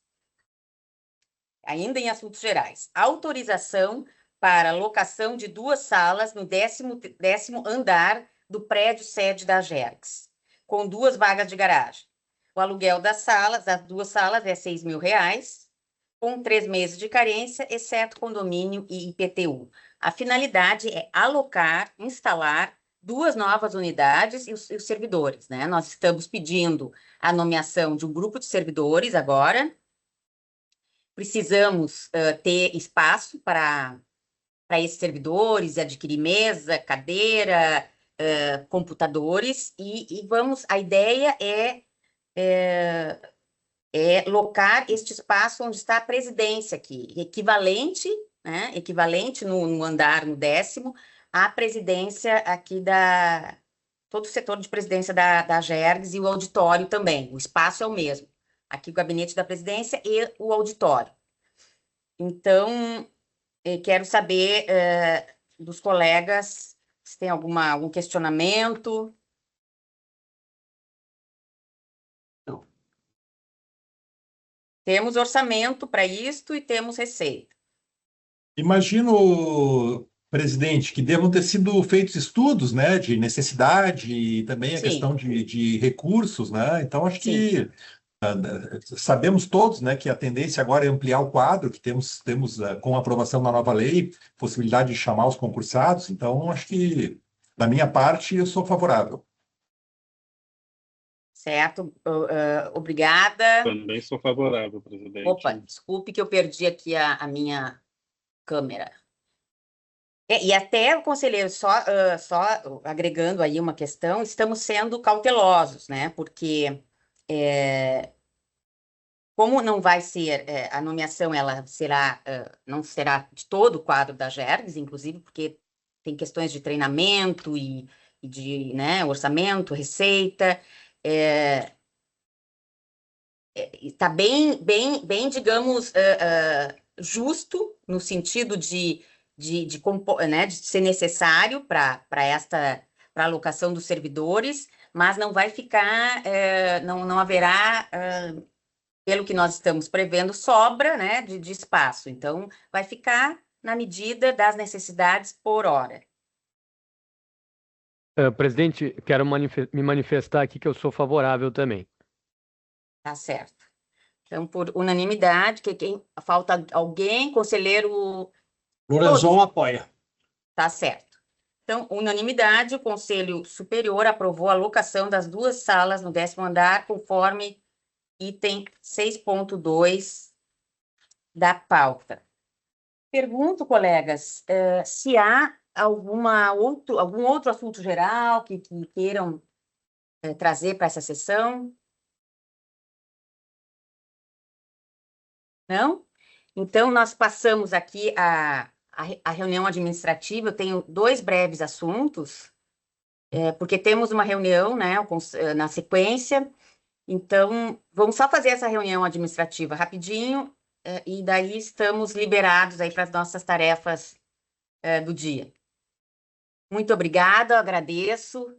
Ainda em assuntos gerais. Autorização para locação de 2 salas no 10º andar do prédio sede da Agergs, com 2 vagas de garagem. O aluguel das 2 salas é R$ 6.000, com 3 meses de carência, exceto condomínio e IPTU. A finalidade é alocar, instalar 2 novas unidades e os servidores, né? Nós estamos pedindo a nomeação de um grupo de servidores agora. Precisamos ter espaço para esses servidores, adquirir mesa, cadeira, computadores, e a ideia é locar este espaço onde está a presidência aqui, equivalente, né, no andar, no 10º, à presidência aqui todo o setor de presidência da Agergs e o auditório também, o espaço é o mesmo, aqui o gabinete da presidência e o auditório. Então, quero saber dos colegas se tem algum questionamento. Não. Temos orçamento para isto e temos receita. Imagino, presidente, que devam ter sido feitos estudos, né, de necessidade e também a questão de recursos, né? Então, acho que sabemos todos, né, que a tendência agora é ampliar o quadro, que temos com a aprovação da nova lei, possibilidade de chamar os concursados. Então, acho que, da minha parte, eu sou favorável. Certo? Obrigada. Também sou favorável, presidente. Opa, desculpe que eu perdi aqui a minha câmera. E até o conselheiro, só agregando aí uma questão, estamos sendo cautelosos, né? Porque como não vai ser, a nomeação ela será, não será de todo o quadro da GERGS, inclusive porque tem questões de treinamento e de, né, orçamento, receita, está bem, digamos, justo no sentido de ser necessário para a alocação dos servidores, mas não vai ficar, não haverá, pelo que nós estamos prevendo, sobra, né, de espaço. Então, vai ficar na medida das necessidades por hora. Presidente, quero me manifestar aqui que eu sou favorável também. Tá certo. Então, por unanimidade, falta alguém, conselheiro... Lorenzon apoia. Tá certo. Então, unanimidade, o Conselho Superior aprovou a locação das 2 salas no 10º andar, conforme item 6.2 da pauta. Pergunto, colegas, se há algum outro assunto geral que queiram trazer para essa sessão? Não? Então, nós passamos aqui a reunião administrativa. Eu tenho 2 breves assuntos, porque temos uma reunião, né, na sequência. Então, vamos só fazer essa reunião administrativa rapidinho, e daí estamos liberados aí para as nossas tarefas do dia. Muito obrigada, agradeço,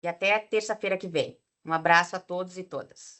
e até terça-feira que vem. Um abraço a todos e todas.